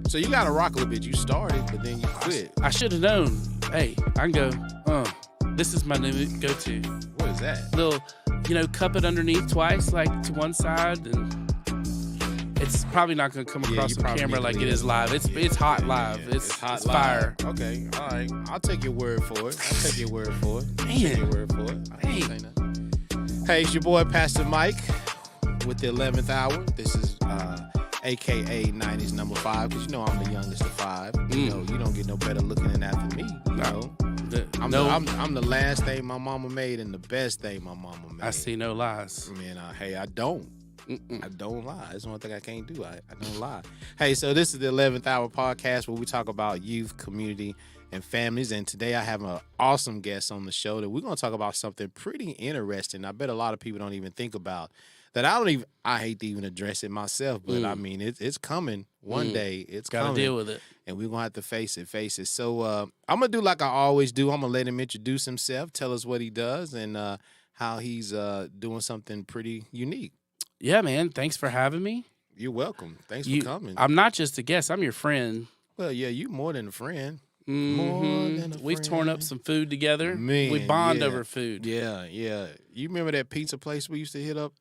So you got to rock a little bit. You started, but then you quit. I should have known. Hey, I can go, this is my new go-to. What is that? Little, cup it underneath twice, like to one side, and it's probably not going to come across the camera like it is live. It's hot live. It's hot live. Fire. Okay, all right. I'll take your word for it. Hey, it's your boy, Pastor Mike, with the 11th hour. This is AKA 90s number 5, because I'm the youngest of 5. You don't get no better looking than that for me. I'm the last thing my mama made and the best thing my mama made. I see no lies. Man, hey, I don't. I don't lie. That's one thing I can't do. I don't lie. Hey, so this is the 11th hour podcast where we talk about youth, community, and families. And today I have an awesome guest on the show that we're going to talk about something pretty interesting. I bet a lot of people don't even think about that. I hate to even address it myself, but I mean, it's coming one day. It's Gotta coming. deal with it. And we're going to have to face it. So I'm going to do like I always do. I'm going to let him introduce himself, tell us what he does, and how he's doing something pretty unique. Yeah, man. Thanks for having me. You're welcome. Thanks for coming. I'm not just a guest. I'm your friend. Well, yeah, you more than a friend. Mm-hmm. More than a friend. We've torn up some food together. Man, we bond over food. Yeah. You remember that pizza place we used to hit up?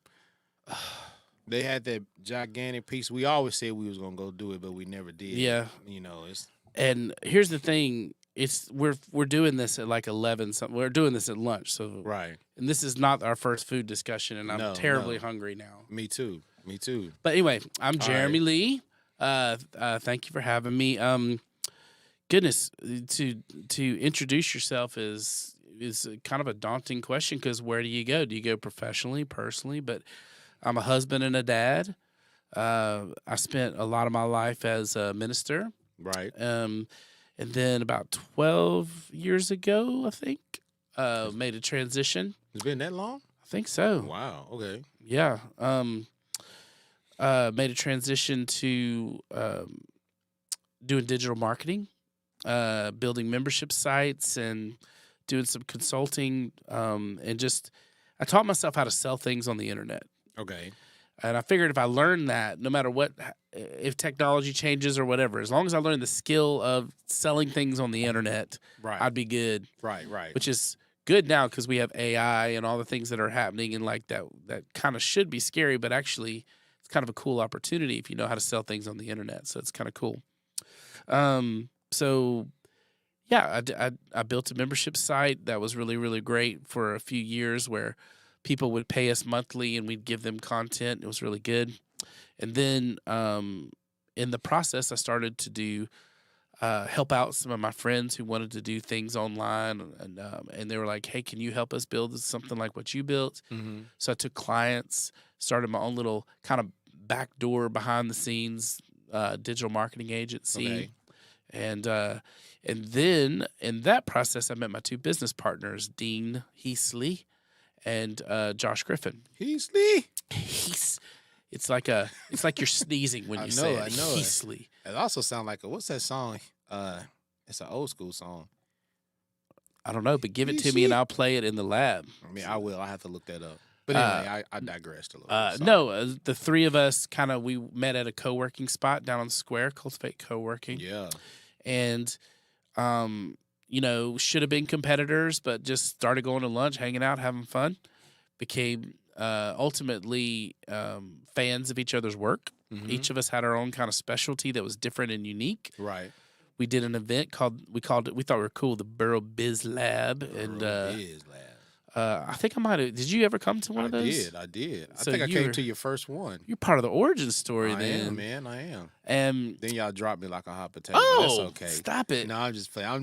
They had that gigantic pizza. We always said we was gonna go do it, but we never did. Yeah. It's. And here's the thing: we're doing this at like 11 something. We're doing this at lunch, so Right. And this is not our first food discussion, and I'm terribly hungry now. Me too. But anyway, I'm Jeremy Lee. Thank you for having me. Goodness, to introduce yourself is kind of a daunting question, because where do you go? Do you go professionally, personally? But I'm a husband and a dad. I spent a lot of my life as a minister. Right. And then about 12 years ago, I think, made a transition. It's been that long? I think so. Wow. Okay. Yeah. Made a transition to doing digital marketing, building membership sites, and doing some consulting. And just, I taught myself how to sell things on the internet. Okay. And I figured if I learned that, no matter what, if technology changes or whatever, as long as I learned the skill of selling things on the internet, I'd be good. Right. Which is good now because we have AI and all the things that are happening, and like that kind of should be scary, but actually it's kind of a cool opportunity if you know how to sell things on the internet. So it's kind of cool. So yeah, I built a membership site that was really, really great for a few years, where people would pay us monthly and we'd give them content. It was really good. And then in the process, I started to do help out some of my friends who wanted to do things online, and they were like, "Hey, can you help us build something like what you built?" Mm-hmm. So I took clients, started my own little kind of backdoor behind the scenes digital marketing agency. Okay. And then in that process, I met my two business partners, Dean Heasley and Josh Griffin. Heasley? It's like you're sneezing when you say it. I know Heasley. It also sounds like what's that song? It's an old school song. I don't know, but give it to me and I'll play it in the lab. I mean, I will. I have to look that up. But anyway, I digressed a little bit. No, the three of us we met at a co-working spot down on the square, Cultivate Co-working. Yeah. And, should have been competitors, but just started going to lunch, hanging out, having fun. Became ultimately fans of each other's work. Mm-hmm. Each of us had our own kind of specialty that was different and unique. Right. We did an event we thought we were cool, the Borough Biz Lab. Biz Lab. I think I might have. Did you ever come to one of those? I did. So I think I came to your first one. You're part of the origin story, I then. am, man. I am. And then y'all dropped me like a hot potato. Oh, that's okay. Stop it. No, I'm just playing.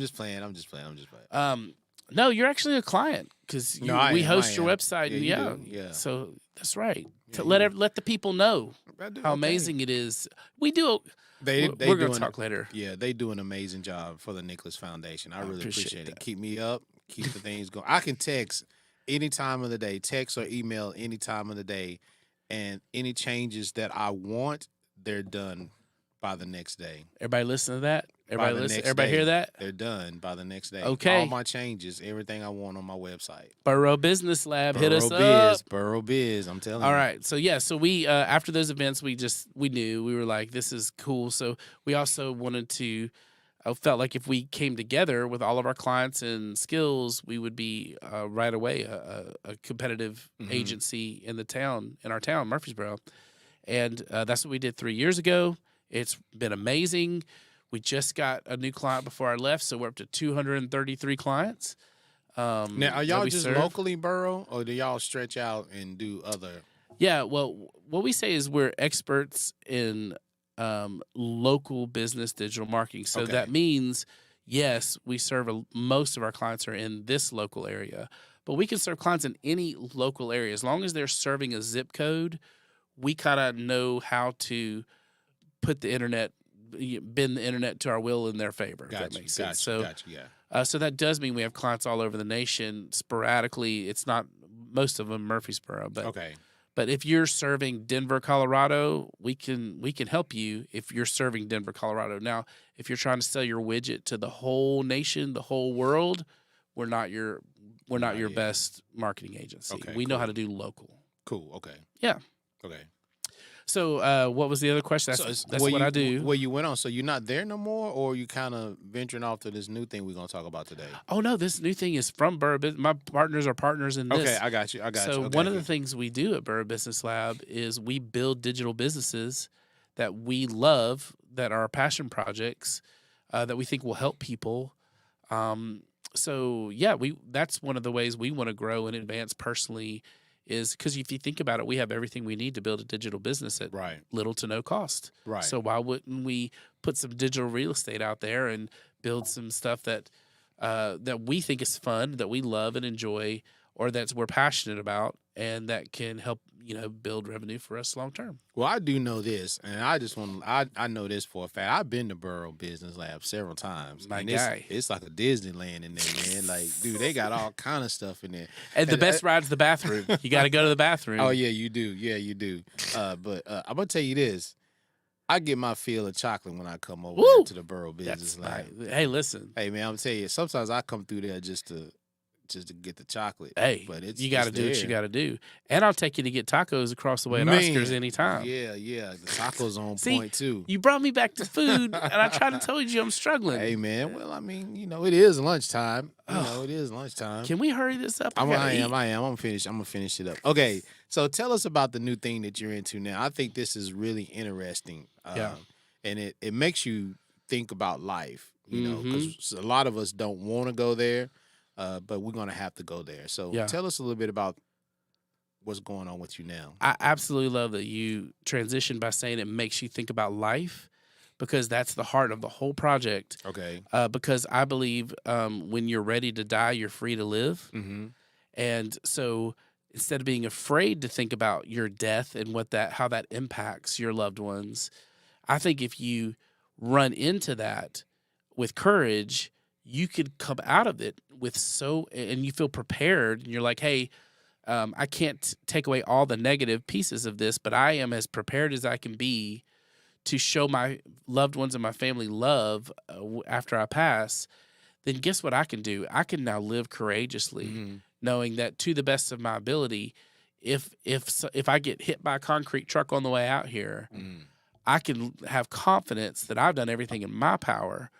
No, you're actually a client because we host your website. Yeah. So that's right. Yeah, let the people know how amazing it is. We do. We're going to talk later. Yeah, they do an amazing job for the Nicholas Foundation. I really appreciate it. Keep me up. Keep the things going. I can text any time of the day, text or email any time of the day, and any changes that I want, they're done by the next day. Everybody listen to that? By Everybody the listen. next Everybody day, hear that? They're done by the next day. Okay. All my changes, everything I want on my website. Borough Business Lab, hit us Biz, up. Borough Biz, I'm telling you. All right. So yeah, so we after those events, we knew, we were like, this is cool. So we also wanted to. I felt like if we came together with all of our clients and skills, we would be right away a competitive agency in our town, Murfreesboro. And that's what we did 3 years ago. It's been amazing. We just got a new client before I left, so we're up to 233 clients. Now, are y'all just serve. locally borough, or do y'all stretch out and do other? Yeah, well, what we say is we're experts in local business digital marketing. So that means, yes, we serve most of our clients are in this local area, but we can serve clients in any local area. As long as they're serving a zip code, we kind of know how to put the internet, bend the internet to our will in their favor. If that makes sense. So that does mean we have clients all over the nation. Sporadically, it's not most of them Murfreesboro, but But if you're serving Denver, Colorado, we can help you if you're serving Denver, Colorado. Now, if you're trying to sell your widget to the whole nation, the whole world, we're not your best marketing agency. We know how to do local. Cool. Okay. Yeah. Okay. So what was the other question? That's what I do. Where you went on. So you're not there no more, or you kind of venturing off to this new thing we're going to talk about today? Oh, no, this new thing is from Borough Business. My partners are partners in this. Okay, I got you. So one of the things we do at Borough Business Lab is we build digital businesses that we love, that are passion projects, that we think will help people. So, yeah, that's one of the ways we want to grow and advance personally, is because if you think about it, we have everything we need to build a digital business at little to no cost. Right. So why wouldn't we put some digital real estate out there and build some stuff that we think is fun, that we love and enjoy, or that we're passionate about, and that can help build revenue for us long term. Well, I do know this, and I know this for a fact. I've been to Borough Business Lab several times. My guy. It's like a Disneyland in there, man. Like, dude, they got all kind of stuff in there. And the best ride's the bathroom. You got to go to the bathroom. Oh, yeah, you do. Yeah, you do. But I'm going to tell you this. I get my fill of chocolate when I come over there to the Borough Business Lab. Nice. Hey, listen. Hey, man, I'm going to tell you, sometimes I come through there just to get the chocolate. Hey, but you got to do what you got to do. And I'll take you to get tacos across the way at Oscar's anytime. Yeah. The tacos on point, too. You brought me back to food, and I tried to tell you I'm struggling. Hey, man. Well, I mean, it is lunchtime. It is lunchtime. Can we hurry this up? I am. I'm going to finish it up. Okay, so tell us about the new thing that you're into now. I think this is really interesting. And it makes you think about life, because a lot of us don't want to go there. But we're going to have to go there. So tell us a little bit about what's going on with you now. I absolutely love that you transitioned by saying it makes you think about life, because that's the heart of the whole project. Okay. Because I believe when you're ready to die, you're free to live. Mm-hmm. And so instead of being afraid to think about your death and how that impacts your loved ones, I think if you run into that with courage, you could come out of it and you feel prepared, and you're like, hey, I can't take away all the negative pieces of this, but I am as prepared as I can be to show my loved ones and my family love after I pass. Then guess what I can do? I can now live courageously, knowing that to the best of my ability, if I get hit by a concrete truck on the way out here, I can have confidence that I've done everything in my power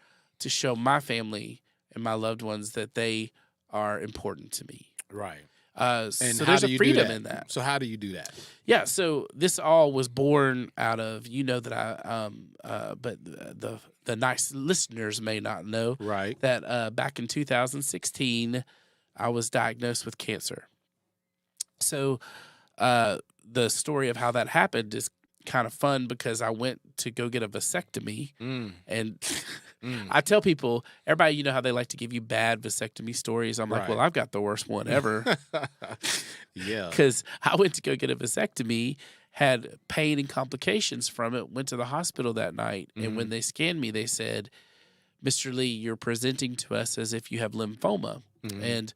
to show my family and my loved ones that they are important to me. Right. So there's a freedom in that. So how do you do that? Yeah. So this all was born out of, that but the nice listeners may not know that back in 2016, I was diagnosed with cancer. So the story of how that happened is kind of fun, because I went to go get a vasectomy and I tell people, everybody, how they like to give you bad vasectomy stories. I'm like, well, I've got the worst one ever. Yeah. Because I went to go get a vasectomy, had pain and complications from it, went to the hospital that night. And when they scanned me, they said, Mr. Lee, you're presenting to us as if you have lymphoma. And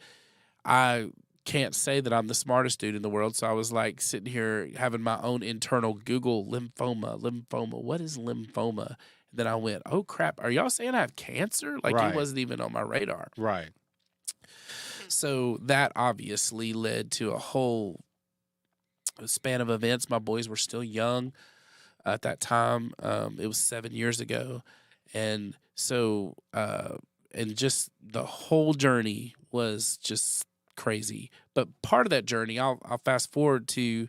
I can't say that I'm the smartest dude in the world. So I was like sitting here having my own internal Google lymphoma. What is lymphoma? And then I went, oh crap, are y'all saying I have cancer? Like Right. it wasn't even on my radar. Right. So that obviously led to a whole span of events. My boys were still young at that time. It was 7 years ago. And so, and just the whole journey was just crazy. But part of that journey, I'll fast forward to,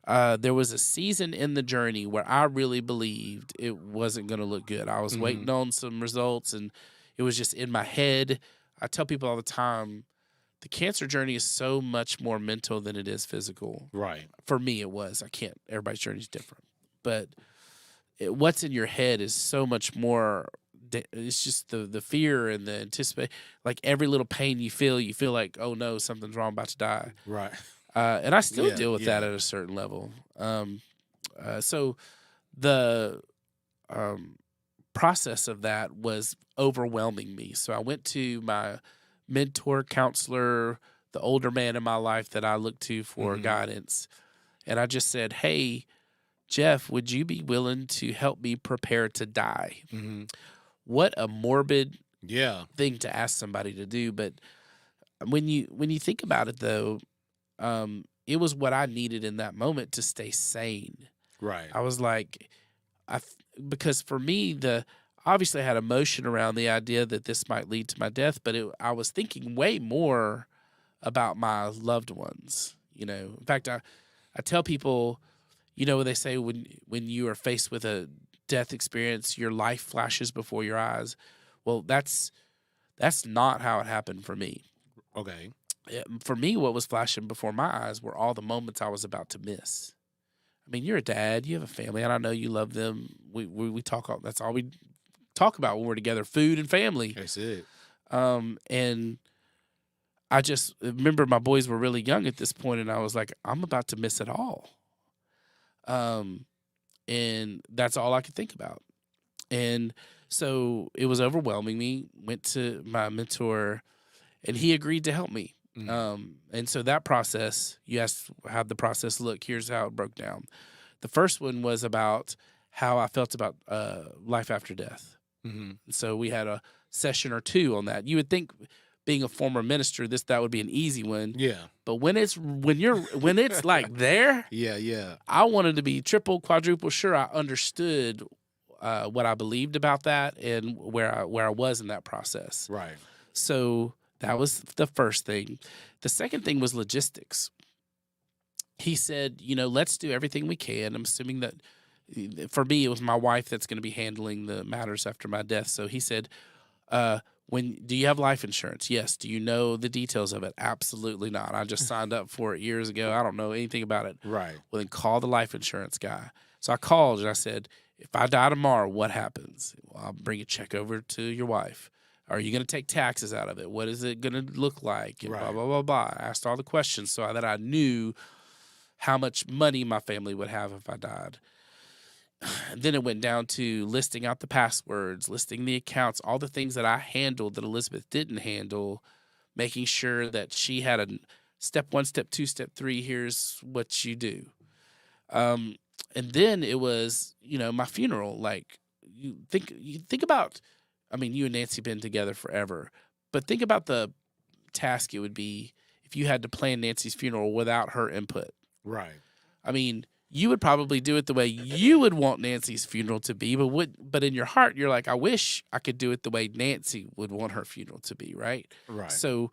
there was a season in the journey where I really believed it wasn't going to look good. I was waiting on some results, and it was just in my head. I tell people all the time, the cancer journey is so much more mental than it is physical. Right. For me, it was. Everybody's journey is different. But what's in your head is so much more. It's just the fear and the anticipation. Like every little pain you feel like, oh no, something's wrong, I'm about to die. Right. And I still deal with that at a certain level. So the process of that was overwhelming me. So I went to my mentor, counselor, the older man in my life that I looked to for guidance. And I just said, hey, Jeff, would you be willing to help me prepare to die? What a morbid thing to ask somebody to do. But when you think about it, though, it was what I needed in that moment to stay sane. Right. I was like, because for me, obviously I had emotion around the idea that this might lead to my death, but I was thinking way more about my loved ones. In fact, I tell people, when they say when you are faced with a death experience, your life flashes before your eyes. Well, that's not how it happened for me. Okay. For me, what was flashing before my eyes were all the moments I was about to miss. I mean, you're a dad, you have a family, and I know you love them. We talk. That's all we talk about when we're together: food and family. That's it. And I just remember my boys were really young at this point, and I was like, I'm about to miss it all. And that's all I could think about. And so it was overwhelming me. Went to my mentor, and he agreed to help me. And so that process, you asked how'd the process look. Here's how it broke down. The first one was about how I felt about life after death. So we had a session or two on that. You would think, being a former minister, that would be an easy one. Yeah. But when it's like there, yeah, I wanted to be triple, quadruple sure I understood what I believed about that and where I was in that process. Right. So that was the first thing. The second thing was logistics. He said, let's do everything we can. I'm assuming that for me, it was my wife that's going to be handling the matters after my death. So he said, do you have life insurance? Yes. Do you know the details of it? Absolutely not. I just signed up for it years ago. I don't know anything about it. Right. Well, then call the life insurance guy. So I called and I said, if I die tomorrow, what happens? Well, I'll bring a check over to your wife. Are you going to take taxes out of it? What is it going to look like? And blah, blah, blah, blah. I asked all the questions so that I knew how much money my family would have if I died. And then it went down to listing out the passwords, listing the accounts, all the things that I handled that Elizabeth didn't handle, making sure that she had a step 1, step 2, step 3, here's what you do. And then it was, my funeral. Like you think about, I mean, you and Nancy been together forever, but think about the task it would be if you had to plan Nancy's funeral without her input. Right. I mean, you would probably do it the way you would want Nancy's funeral to be, but in your heart, you're like, I wish I could do it the way Nancy would want her funeral to be, right? Right. So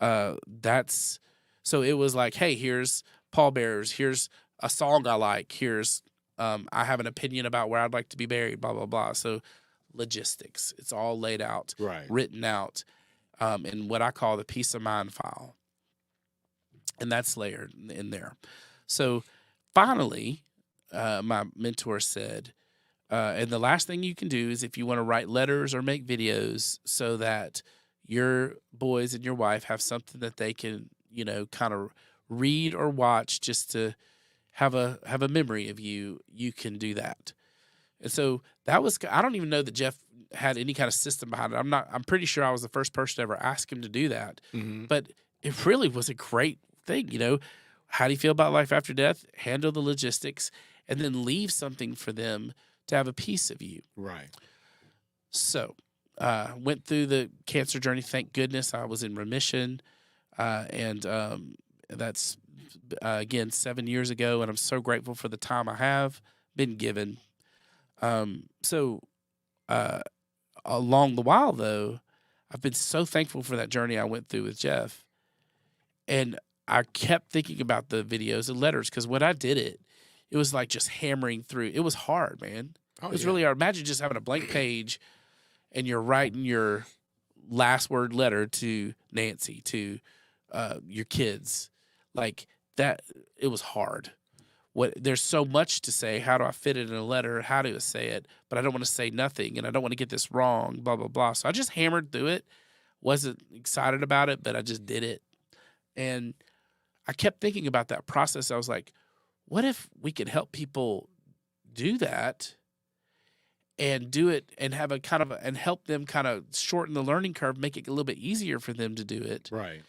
so it was like, hey, here's pallbearers, here's a song I like, here's I have an opinion about where I'd like to be buried, blah, blah, blah. So logistics, it's all laid out, written out, in what I call the peace of mind file. And that's layered in there. So finally, my mentor said, and the last thing you can do is if you want to write letters or make videos so that your boys and your wife have something that they can, kind of read or watch just to have a memory of you, you can do that. And so that was, I don't even know that Jeff had any kind of system behind it. I'm pretty sure I was the first person to ever ask him to do that. But it really was a great thing. How do you feel about life after death? Handle the logistics, and then leave something for them to have a piece of you. Right. So, went through the cancer journey. Thank goodness I was in remission, and that's again 7 years ago, and I'm so grateful for the time I have been given. So, along the while though, I've been so thankful for that journey I went through with Jeff, and I kept thinking about the videos and letters because when I did it, it was like just hammering through. It was hard, man. It was really hard. Imagine just having a blank page and you're writing your last word letter to Nancy, to your kids. Like that, it was hard. There's so much to say. How do I fit it in a letter? How do I say it? But I don't want to say nothing, and I don't want to get this wrong, blah, blah, blah. So I just hammered through it. Wasn't excited about it, but I just did it. And I kept thinking about that process. I was like, what if we could help people do that and do it and have a kind of and help them kind of shorten the learning curve, make it a little bit easier for them to do it. Right.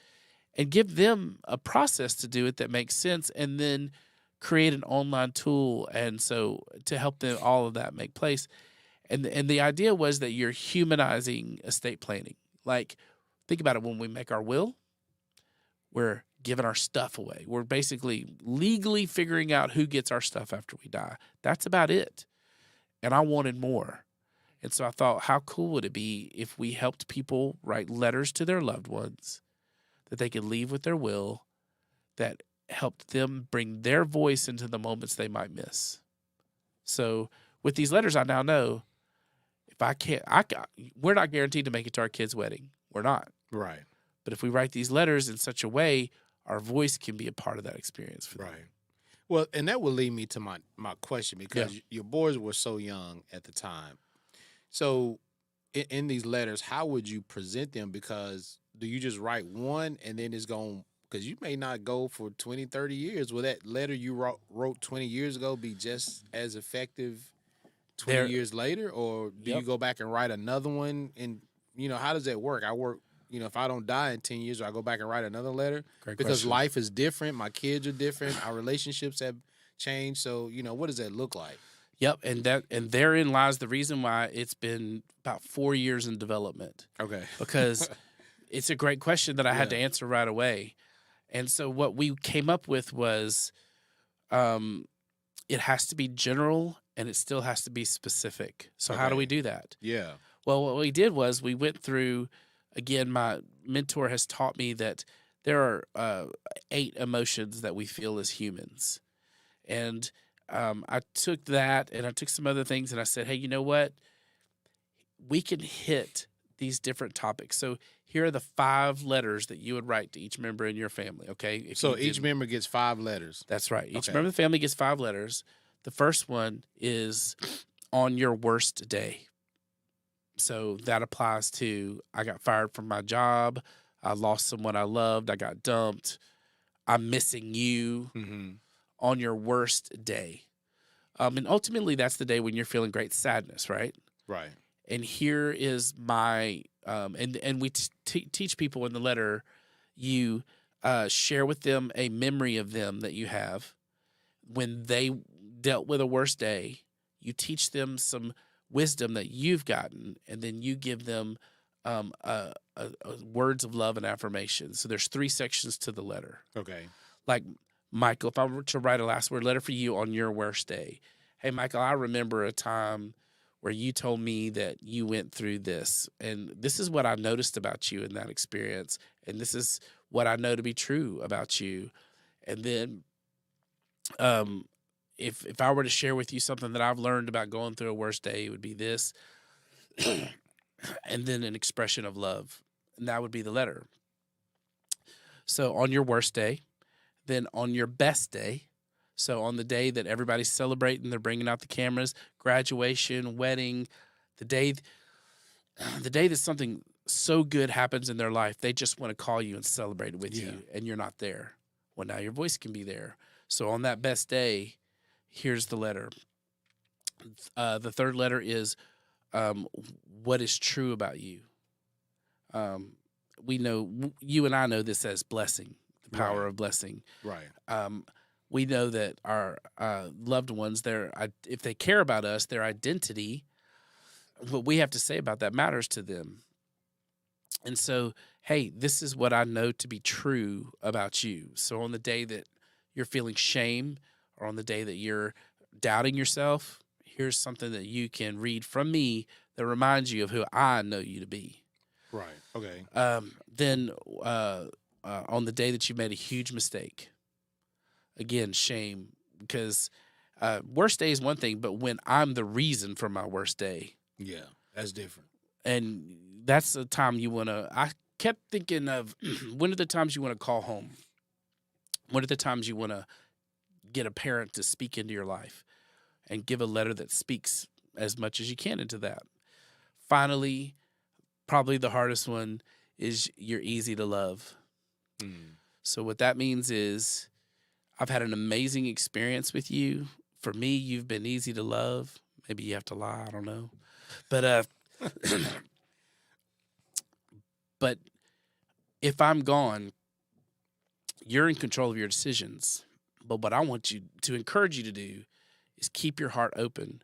And give them a process to do it that makes sense, and then create an online tool and so to help them all of that make place. And the idea was that you're humanizing estate planning. Like, think about it, when we make our will, we're giving our stuff away. We're basically legally figuring out who gets our stuff after we die. That's about it. And I wanted more. And so I thought, how cool would it be if we helped people write letters to their loved ones that they could leave with their will, that helped them bring their voice into the moments they might miss. So with these letters, I now know if I can't, we're not guaranteed to make it to our kid's wedding. We're not. Right. But if we write these letters in such a way, our voice can be a part of that experience for them. Right. Well, and that will lead me to my question, because your boys were so young at the time. So in these letters, how would you present them? Because do you just write one and then it's going, because you may not go for 20, 30 years. Will that letter you wrote 20 years ago be just as effective 20 years later? Or do you go back and write another one? And, how does that work? I work, if I don't die in 10 years, I go back and write another letter. Great because question. Life is different. My kids are different. Our relationships have changed. So, what does that look like? Yep, and therein lies the reason why it's been about 4 years in development. Okay. Because it's a great question that I had to answer right away. And so what we came up with was it has to be general and it still has to be specific. So how do we do that? Yeah. Well, what we did was we went through, again, my mentor has taught me that there are 8 emotions that we feel as humans. And I took that and I took some other things and I said, hey, you know what? We can hit these different topics. So here are the 5 letters that you would write to each member in your family, okay? So each member gets 5 letters. That's right. Each member of the family gets 5 letters. The first one is on your worst day. So that applies to, I got fired from my job. I lost someone I loved. I got dumped. I'm missing you. Mm-hmm. On your worst day. And ultimately, that's the day when you're feeling great sadness, right? Right. And here is my, and we teach people in the letter, you share with them a memory of them that you have when they dealt with a worst day. You teach them some wisdom that you've gotten, and then you give them words of love and affirmation. So there's 3 sections to the letter. Okay. Like, Michael, if I were to write a last word letter for you on your worst day, hey, Michael, I remember a time where you told me that you went through this, and this is what I noticed about you in that experience, and this is what I know to be true about you. And then if I were to share with you something that I've learned about going through a worst day, it would be this, and then an expression of love, and that would be the letter. So on your worst day, then on your best day, so on the day that everybody's celebrating, they're bringing out the cameras, graduation, wedding, the day that something so good happens in their life, they just want to call you and celebrate it with you, and you're not there. Well, now your voice can be there. So on that best day, here's the letter. The third letter is what is true about you. we know, you and I know this as blessing, the power Right. of blessing. Right. We know that our loved ones, if they care about us, their identity, what we have to say about that matters to them. And so, hey, this is what I know to be true about you. So on the day that you're feeling shame or on the day that you're doubting yourself, here's something that you can read from me that reminds you of who I know you to be. Right. Okay. Then on the day that you made a huge mistake, again, shame, because worst day is one thing, but when I'm the reason for my worst day, Yeah, that's different. and that's the time you want to. I kept thinking of when are the times you want to call home? When are the times you want to get a parent to speak into your life and give a letter that speaks as much as you can into that? Finally, probably the hardest one is you're easy to love. Mm. So what that means is I've had an amazing experience with you. For me, you've been easy to love. Maybe you have to lie, I don't know. But but if I'm gone, you're in control of your decisions. But what I want you to encourage you to do is keep your heart open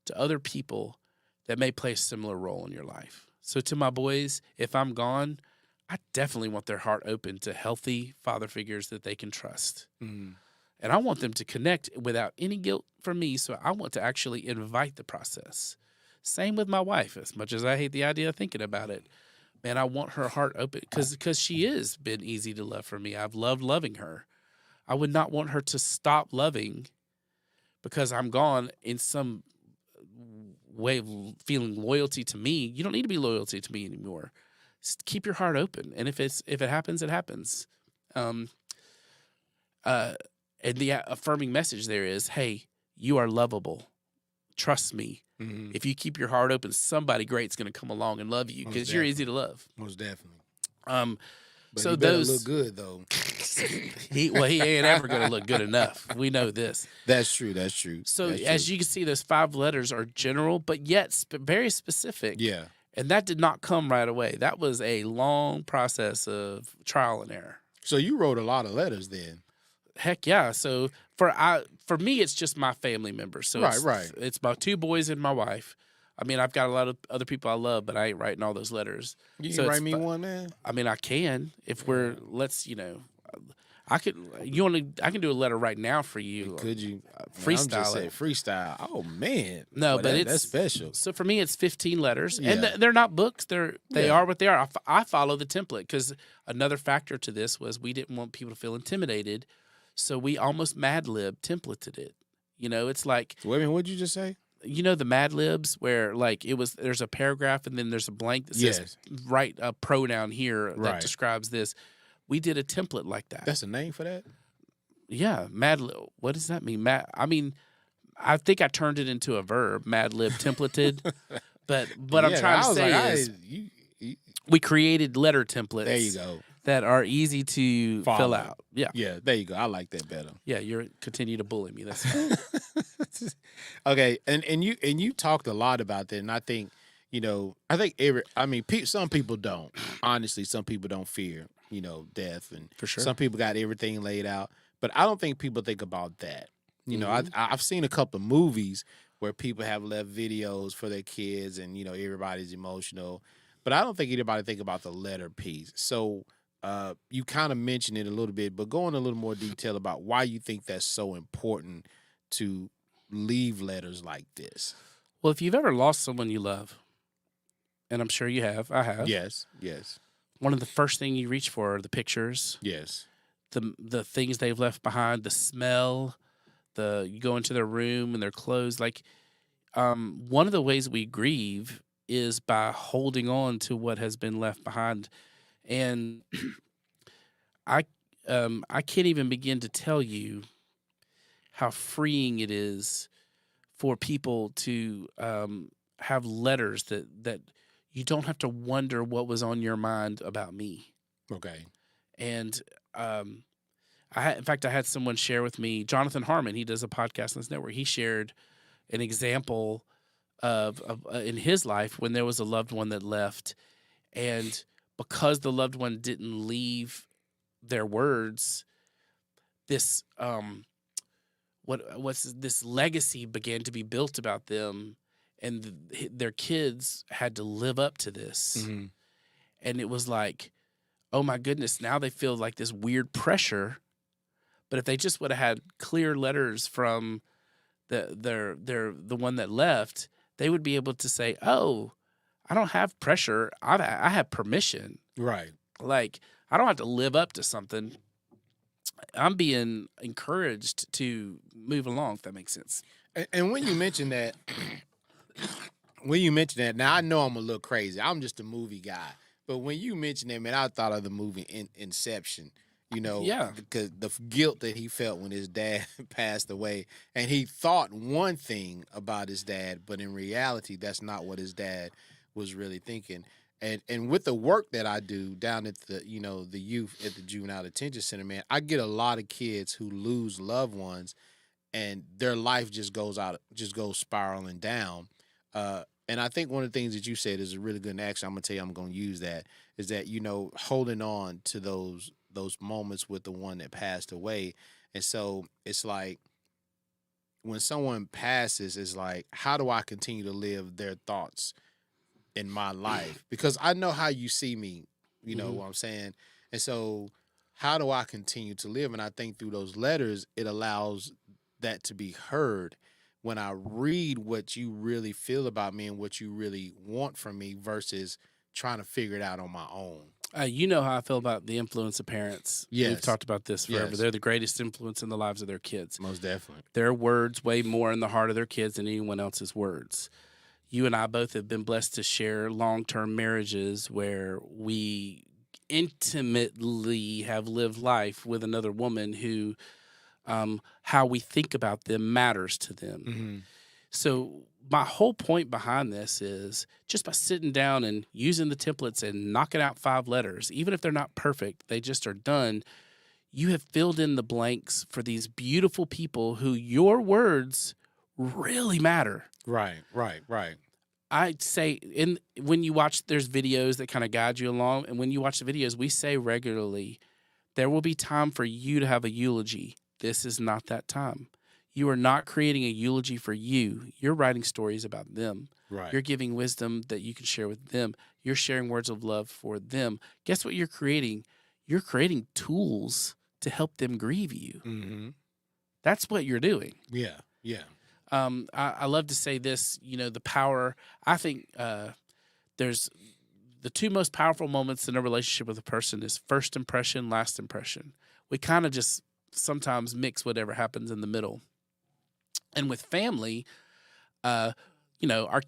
to other people that may play a similar role in your life. So to my boys, if I'm gone, I definitely want their heart open to healthy father figures that they can trust. Mm. And I want them to connect without any guilt from me. So I want to actually invite the process. Same with my wife. As much as I hate the idea of thinking about it, man, I want her heart open because she has been easy to love for me. I've loved loving her. I would not want her to stop loving because I'm gone in some way of feeling loyalty to me. You don't need to be loyalty to me anymore. Just keep your heart open. And if it happens, it happens. And the affirming message there is, hey, you are lovable. Trust me. Mm-hmm. If you keep your heart open, somebody great's going to come along and love you because you're easy to love. Most definitely. But So he better those look good though. he ain't ever going to look good enough. We know this. That's true. That's true. So That's as true. you can see, those 5 letters are general, but yet very specific. Yeah. And that did not come right away. That was a long process of trial and error. So you wrote a lot of letters then. Heck yeah. So for me, it's just my family members. So it's my 2 boys and my wife. I mean, I've got a lot of other people I love, but I ain't writing all those letters. You can write me one, man. I mean, I can if I can do a letter right now for you. Could you freestyle it? Freestyle. Oh man. No, well, but that's special. So for me, it's 15 letters, Yeah. and they're not books. They are what they are. I follow the template because another factor to this was we didn't want people to feel intimidated, so we almost Mad Lib templated it. You know, it's like Wait a minute, what'd you just say? You know the Mad Libs where like there's a paragraph and then there's a blank that says write a pronoun here that describes this. We did a template like that. That's a name for that? Yeah, Mad Lib. What does that mean? I think I turned it into a verb, Mad Lib templated. but what I'm trying to say is we created letter templates. There you go. That are easy to fill out. Yeah. Yeah, there you go. I like that better. Yeah, you're continue to bully me. That's fine. Okay, and you talked a lot about that, and I think some people don't. Honestly, some people don't fear, death, and for sure. Some people got everything laid out, but I don't think people think about that. I've seen a couple of movies where people have left videos for their kids, and everybody's emotional, but I don't think anybody think about the letter piece. So. You kind of mentioned it a little bit, but go in a little more detail about why you think that's so important to leave letters like this. Well, if you've ever lost someone you love, and I'm sure you have, I have. Yes. One of the first things you reach for are the pictures. Yes. The things they've left behind, the smell, you go into their room and their clothes. Like, one of the ways we grieve is by holding on to what has been left behind. And I can't even begin to tell you how freeing it is for people to have letters that you don't have to wonder what was on your mind about me. Okay. And in fact, I had someone share with me, Jonathan Harmon. He does a podcast on this network. He shared an example of in his life when there was a loved one that left, and because the loved one didn't leave their words, this what's this legacy began to be built about them, and their kids had to live up to this. Mm-hmm. And it was like, oh my goodness, now they feel like this weird pressure. But if they just would have had clear letters from the one that left, they would be able to say, oh, I don't have pressure. I have permission. Right. Like, I don't have to live up to something. I'm being encouraged to move along, if that makes sense. And when you mention that, now I know I'm a little crazy. I'm just a movie guy. But when you mentioned that, man, I thought of the movie Inception. You know, Yeah. because the guilt that he felt when his dad passed away, and he thought one thing about his dad, but in reality, that's not what his dad was really thinking. And with the work that I do down at the youth at the juvenile detention center, man, I get a lot of kids who lose loved ones, and their life just goes spiraling down. And I think one of the things that you said is a really good action. I'm gonna tell you, I'm gonna use that. Is that holding on to those moments with the one that passed away. And so it's like when someone passes, it's like, how do I continue to live their thoughts in my life? Because I know how you see me, you know what I'm saying? And so how do I continue to live? And I think through those letters, it allows that to be heard when I read what you really feel about me and what you really want from me versus trying to figure it out on my own. You know how I feel about the influence of parents. Yes. We've talked about this forever. Yes. They're the greatest influence in the lives of their kids. Most definitely. Their words weigh more in the heart of their kids than anyone else's words. You and I both have been blessed to share long-term marriages where we intimately have lived life with another woman who how we think about them matters to them. Mm-hmm. So my whole point behind this is just by sitting down and using the templates and knocking out 5 letters, even if they're not perfect, they just are done. You have filled in the blanks for these beautiful people who your words really matter. Right. I'd say when you watch, there's videos that kind of guide you along. And when you watch the videos, we say regularly, there will be time for you to have a eulogy. This is not that time. You are not creating a eulogy for you. You're writing stories about them. Right. You're giving wisdom that you can share with them. You're sharing words of love for them. Guess what you're creating? You're creating tools to help them grieve you. Mm-hmm. That's what you're doing. Yeah. I love to say this, the power. I think there's the 2 most powerful moments in a relationship with a person is first impression, last impression. We kind of just sometimes mix whatever happens in the middle. And with family, our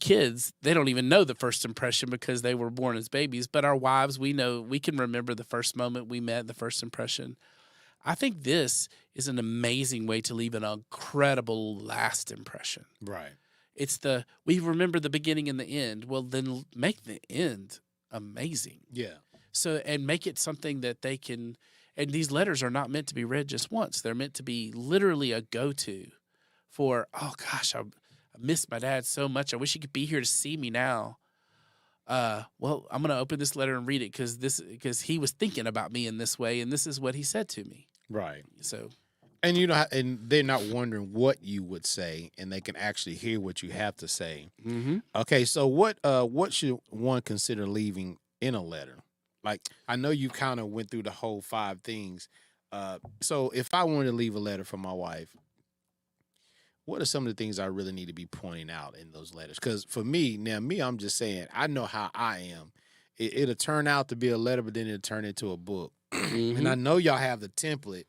kids, they don't even know the first impression because they were born as babies. But our wives, we know, we can remember the first moment we met, the first impression. I think this is an amazing way to leave an incredible last impression. Right. It's we remember the beginning and the end. Well, then make the end amazing. Yeah. So, and make it something that they can, and these letters are not meant to be read just once. They're meant to be literally a go-to for, oh gosh, I miss my dad so much. I wish he could be here to see me now. Well, I'm going to open this letter and read it because he was thinking about me in this way, and this is what he said to me. Right. So, and and they're not wondering what you would say, and they can actually hear what you have to say. mm-hmm. Okay, so what should one consider leaving in a letter? Like, I know you kind of went through the whole 5 things. So if I wanted to leave a letter for my wife, what are some of the things I really need to be pointing out in those letters? Because for me, I'm just saying, I know how I am. It'll turn out to be a letter, but then it'll turn into a book. Mm-hmm. And I know y'all have the template,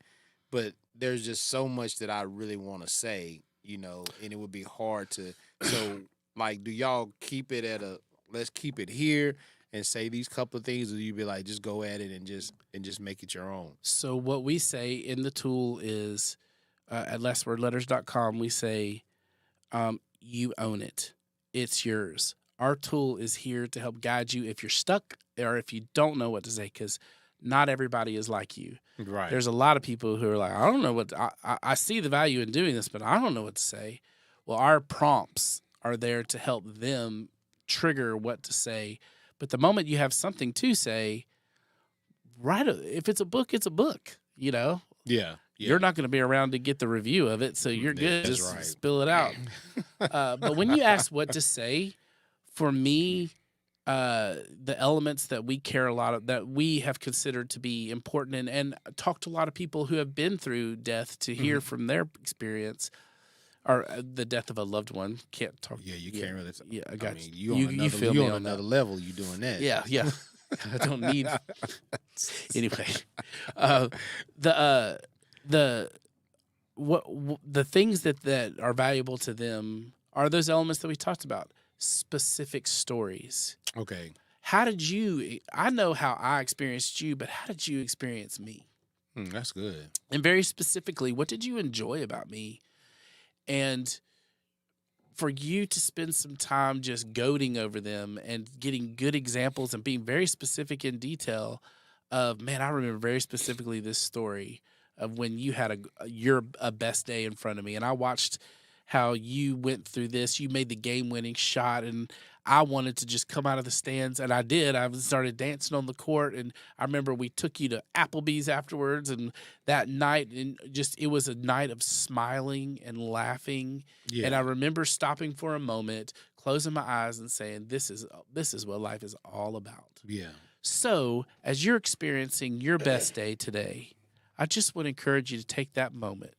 but there's just so much that I really want to say, and it would be hard to. So, like, do y'all keep it let's keep it here and say these couple of things, or you be like, just go at it and just make it your own? So what we say in the tool is, at lastwordletters.com, we say, you own it. It's yours. Our tool is here to help guide you if you're stuck or if you don't know what to say, because not everybody is like you. Right. There's a lot of people who are like, I don't know what I see the value in doing this, but I don't know what to say. Well, our prompts are there to help them trigger what to say. But the moment you have something to say, if it's a book, it's a book, you know. Yeah. You're not going to be around to get the review of it, so you're good. That's Just right. spill it out. But when you ask what to say, for me, the elements that we care a lot of, that we have considered to be important, and talked to a lot of people who have been through death to hear from their experience, or the death of a loved one. Can't talk. Yeah, you can't really. Yeah, I got mean, you. you feel you me on on another that. level. You doing that? Yeah. I don't need. Anyway, the the things that are valuable to them are those elements that we talked about. Specific stories. Okay. How did you? I know how I experienced you, but how did you experience me? That's good. And very specifically, what did you enjoy about me? And for you to spend some time just goading over them and getting good examples and being very specific in detail of, man, I remember very specifically this story of when you had your best day in front of me, and I watched how you went through this. You made the game-winning shot, and I wanted to just come out of the stands, and I did. I started dancing on the court, and I remember we took you to Applebee's afterwards, and that night, and just it was a night of smiling and laughing. Yeah. And I remember stopping for a moment, closing my eyes, and saying, "This is what life is all about." Yeah. So, as you're experiencing your best day today, I just want to encourage you to take that moment,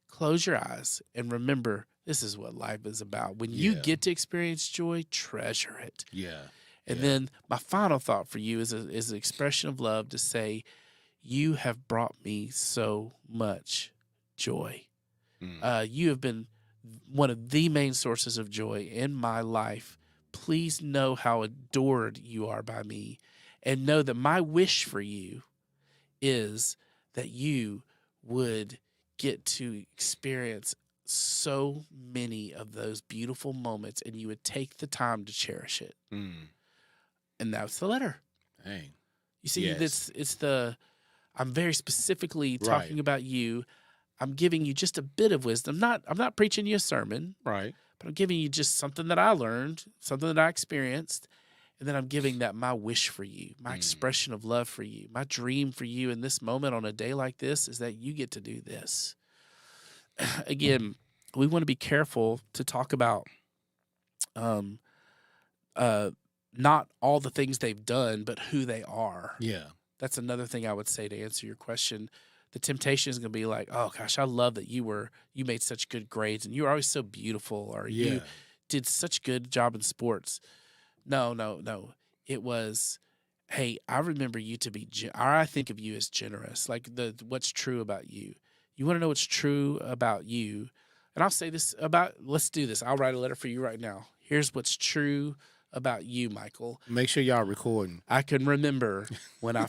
close your eyes, and remember this is what life is about. When you get to experience joy, treasure it. Yeah. And then my final thought for you is an expression of love to say, you have brought me so much joy. You have been one of the main sources of joy in my life. Please know how adored you are by me, and know that my wish for you is that you would get to experience so many of those beautiful moments, and you would take the time to cherish it. And that's the letter. Dang. You see, I'm very specifically talking about you. I'm giving you just a bit of wisdom. I'm not preaching you a sermon. Right. But I'm giving you just something that I learned, something that I experienced. And then I'm giving that my wish for you, my expression of love for you, my dream for you in this moment on a day like this is that you get to do this. Again, we want to be careful to talk about not all the things they've done, but who they are. Yeah. That's another thing I would say to answer your question. The temptation is going to be like, oh gosh, I love that you made such good grades and you were always so beautiful, or you did such a good job in sports. No. It was, hey, I remember you to be, or I think of you as generous. Like what's true about you. You want to know what's true about you? And I'll say this let's do this. I'll write a letter for you right now. Here's what's true about you, Michael. Make sure y'all recording. I can remember when I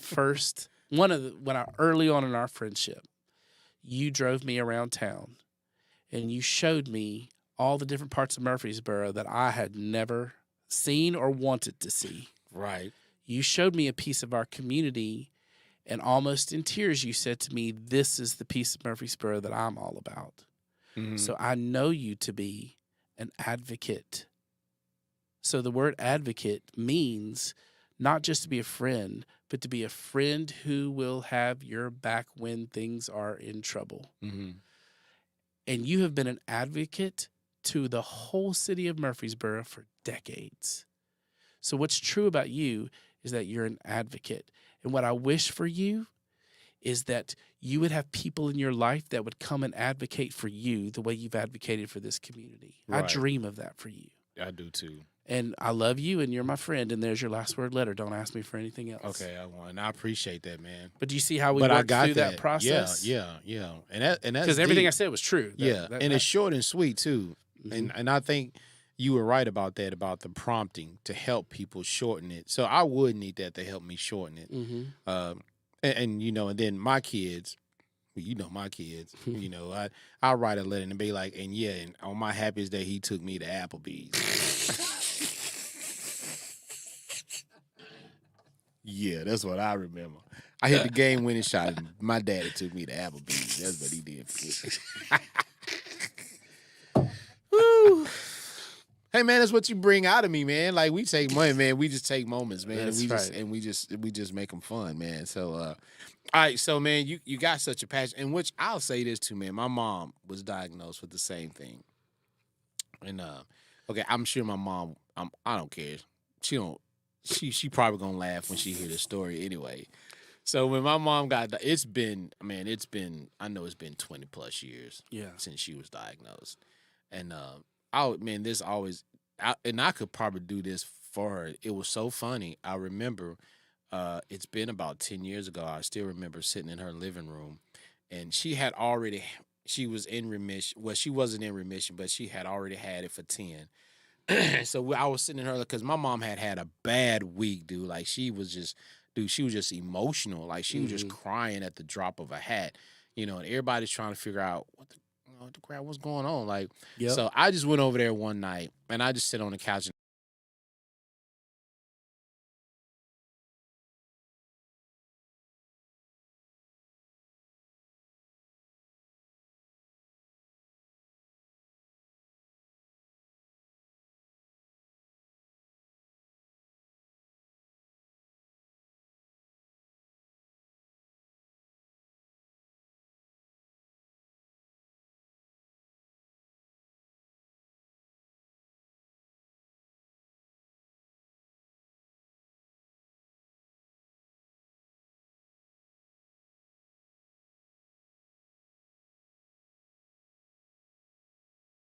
early on in our friendship, you drove me around town and you showed me all the different parts of Murfreesboro that I had never seen or wanted to see. Right. You showed me a piece of our community, and almost in tears you said to me, this is the piece of Murfreesboro that I'm all about. So I know you to be an advocate. So the word advocate means not just to be a friend, but to be a friend who will have your back when things are in trouble. And you have been an advocate to the whole city of Murfreesboro for decades. So what's true about you is that you're an advocate. And what I wish for you is that you would have people in your life that would come and advocate for you the way you've advocated for this community. Right. I dream of that for you. I do too. And I love you, and you're my friend, and there's your last word letter. Don't ask me for anything else. Okay, I appreciate that, man. But do you see how we worked through that process? Yeah. And that's because everything I said was true. It's short and sweet too. And I think you were right about that, about the prompting to help people shorten it. So I would need that to help me shorten it. And and then my kids, my kids, I'll write a letter and be like, and on my happiest day, he took me to Applebee's. Yeah, that's what I remember. I hit the game-winning shot, and my daddy took me to Applebee's. That's what he did. Woo. Hey man, that's what you bring out of me, man. Like we take money, man. We just take moments, man, and That's right. we just make them fun, man. So, all right, so man, you got such a passion, and which I'll say this too, man. My mom was diagnosed with the same thing, and okay, I'm sure my mom, I don't care. She don't. She probably gonna laugh when she hear the story anyway. So when my mom got, it's been, man, I know it's been 20 plus years Yeah. since she was diagnosed, and man, this always, and I could probably do this for her. It was so funny. I remember, it's been about 10 years ago. I still remember sitting in her living room, and she was in remission. Well, she wasn't in remission, but she had already had it for 10. So I was sitting in her because my mom had a bad week, dude. Like she was just, dude, she was just emotional. Like she was just crying at the drop of a hat, and everybody's trying to figure out what the crap, what's going on. Like, Yep. so I just went over there one night and I just sit on the couch and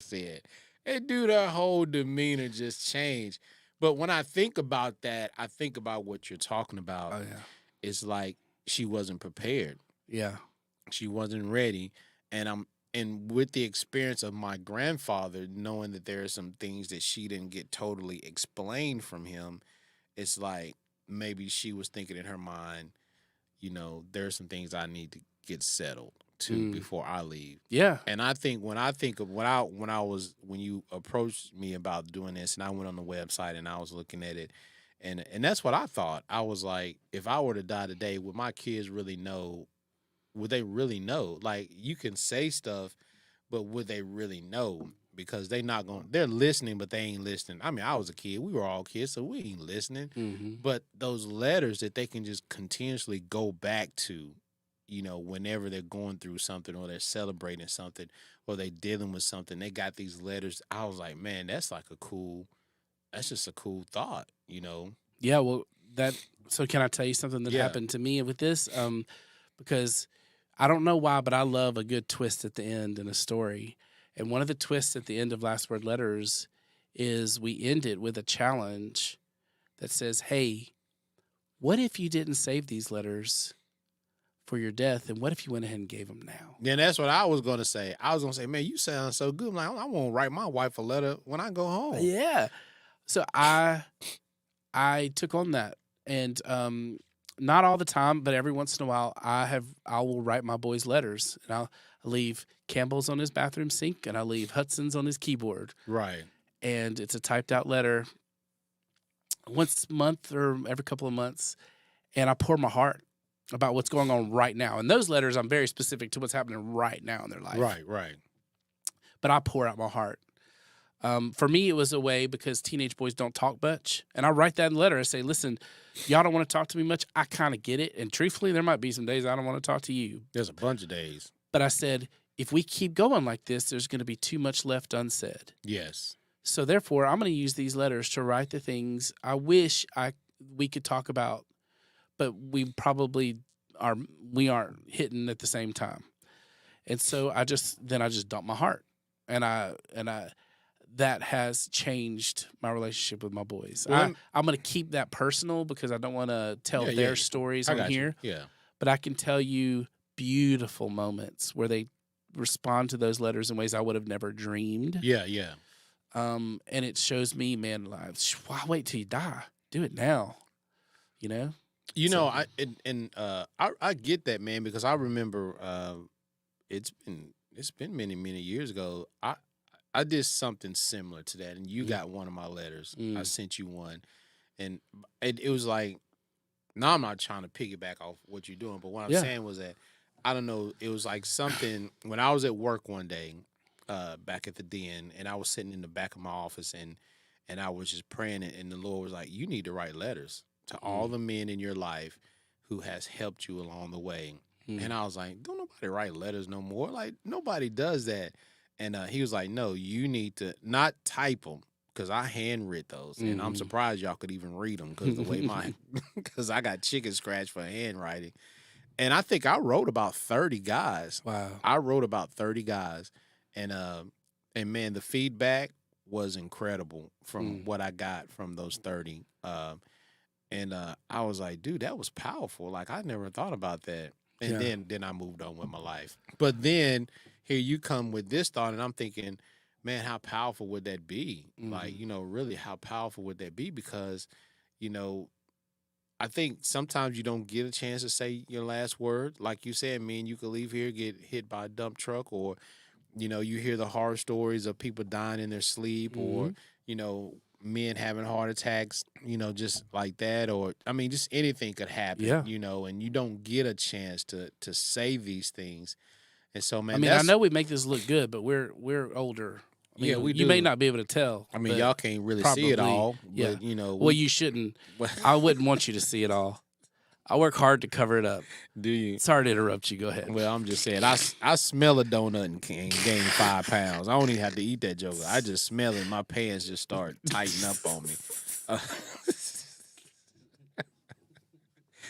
said, and dude, her whole demeanor just changed. But when I think about that, I think about what you're talking about. Oh yeah. It's like she wasn't prepared. Yeah. She wasn't ready. And and with the experience of my grandfather, knowing that there are some things that she didn't get totally explained from him, it's like maybe she was thinking in her mind, there are some things I need to get settled too before I leave. Yeah. And I think when I think of when you approached me about doing this, and I went on the website and I was looking at it, and that's what I thought. I was like, if I were to die today, would my kids really know? Would they really know? Like you can say stuff, but would they really know? Because they're listening, but they ain't listening. I mean, I was a kid. We were all kids, so we ain't listening. But those letters that they can just continuously go back to, whenever they're going through something or they're celebrating something or they're dealing with something, they got these letters. I was like, man, that's just a cool thought. Yeah. Well, that. So can I tell you something that Yeah. happened to me with this? Because I don't know why, but I love a good twist at the end in a story. And one of the twists at the end of Last Word Letters is we end it with a challenge that says, "Hey, what if you didn't save these letters for your death, and what if you went ahead and gave them now?" Then that's what I was gonna say. I was gonna say, man, you sound so good. I'm like, I want to write my wife a letter when I go home. Yeah. So I took on that, and not all the time, but every once in a while, I will write my boys letters, and I'll leave Campbell's on his bathroom sink, and I leave Hudson's on his keyboard, Right. and it's a typed out letter once a month or every couple of months, and I pour my heart about what's going on right now. And those letters, I'm very specific to what's happening right now in their life. Right. But I pour out my heart. For me, it was a way because teenage boys don't talk much. And I write that in a letter. I say, listen, y'all don't want to talk to me much. I kind of get it. And truthfully, there might be some days I don't want to talk to you. There's a bunch of days. But I said, if we keep going like this, there's going to be too much left unsaid. Yes. So therefore, I'm going to use these letters to write the things I wish we could talk about, but we probably we aren't hitting at the same time. And so I just dump my heart. And I that has changed my relationship with my boys. Well, I'm going to keep that personal because I don't want to tell their stories on here. Yeah. But I can tell you beautiful moments where they respond to those letters in ways I would have never dreamed. Yeah. And it shows me, man, why wait till you die? Do it now. I get that, man, because I remember it's been many, many years ago. I did something similar to that, and you got one of my letters. I sent you one, and it was like, now I'm not trying to piggyback off what you're doing, but what I'm saying was that, I don't know, it was like something, when I was at work one day, back at the den, and I was sitting in the back of my office, and and I was just praying, and the Lord was like, you need to write letters to all the men in your life who has helped you along the way. And I was like, don't nobody write letters no more. Like, nobody does that. And he was like, no, you need to not type them, because I handwrit those. And I'm surprised y'all could even read them, because the way because I got chicken scratch for handwriting. And I think I wrote about 30 guys. Wow. I wrote about 30 guys. And man, the feedback was incredible from what I got from those 30. And I was like, dude, that was powerful. Like, I never thought about that. And then I moved on with my life. But then here you come with this thought, and I'm thinking, man, how powerful would that be? Like, really, how powerful would that be? Because, I think sometimes you don't get a chance to say your last word. Like you said, man, you could leave here, get hit by a dump truck, or, you hear the horror stories of people dying in their sleep, or, men having heart attacks, just like that, or I mean, just anything could happen, and you don't get a chance to say these things. And so, man, I know we make this look good, but we're older. We do. You may not be able to tell. I mean, y'all can't really see it all, but well, you shouldn't. I wouldn't want you to see it all. I work hard to cover it up. Do you? Sorry to interrupt you. Go ahead. Well, I'm just saying, I smell a donut and gain 5 pounds. I don't even have to eat that joker. I just smell it. My pants just start tightening up on me.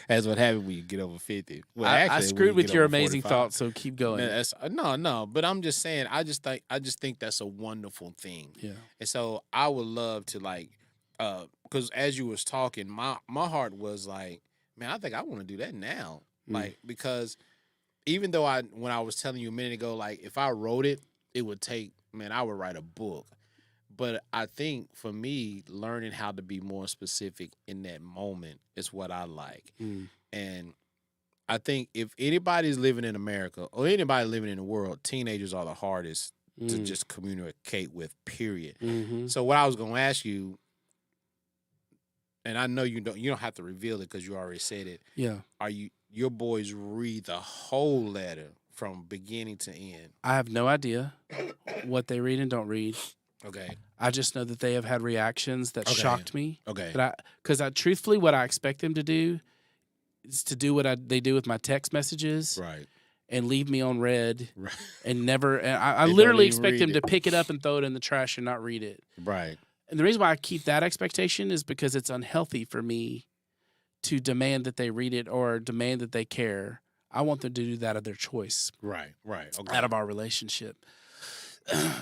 That's what happens when you get over 50. Well, I screwed with your amazing thoughts, so keep going. No, but I'm just saying, I just think that's a wonderful thing. Yeah. And so I would love to, like, because as you was talking, my heart was like, man, I think I want to do that now. Like, because even though when I was telling you a minute ago, like, if I wrote it, it would take, man, I would write a book. But I think for me, learning how to be more specific in that moment is what I like. And I think if anybody's living in America or anybody living in the world, teenagers are the hardest to just communicate with, period. So what I was going to ask you, and I know you don't have to reveal it because you already said it. Yeah. Your boys read the whole letter from beginning to end? I have no idea what they read and don't read. Okay. I just know that they have had reactions that shocked me. Okay. Because truthfully, what I expect them to do is to do what they do with my text messages. Right. And leave me on red. Right. And never. And I literally expect them to pick it up and throw it in the trash and not read it. Right. And the reason why I keep that expectation is because it's unhealthy for me to demand that they read it or demand that they care. I want them to do that of their choice. Right. Okay. Out of our relationship.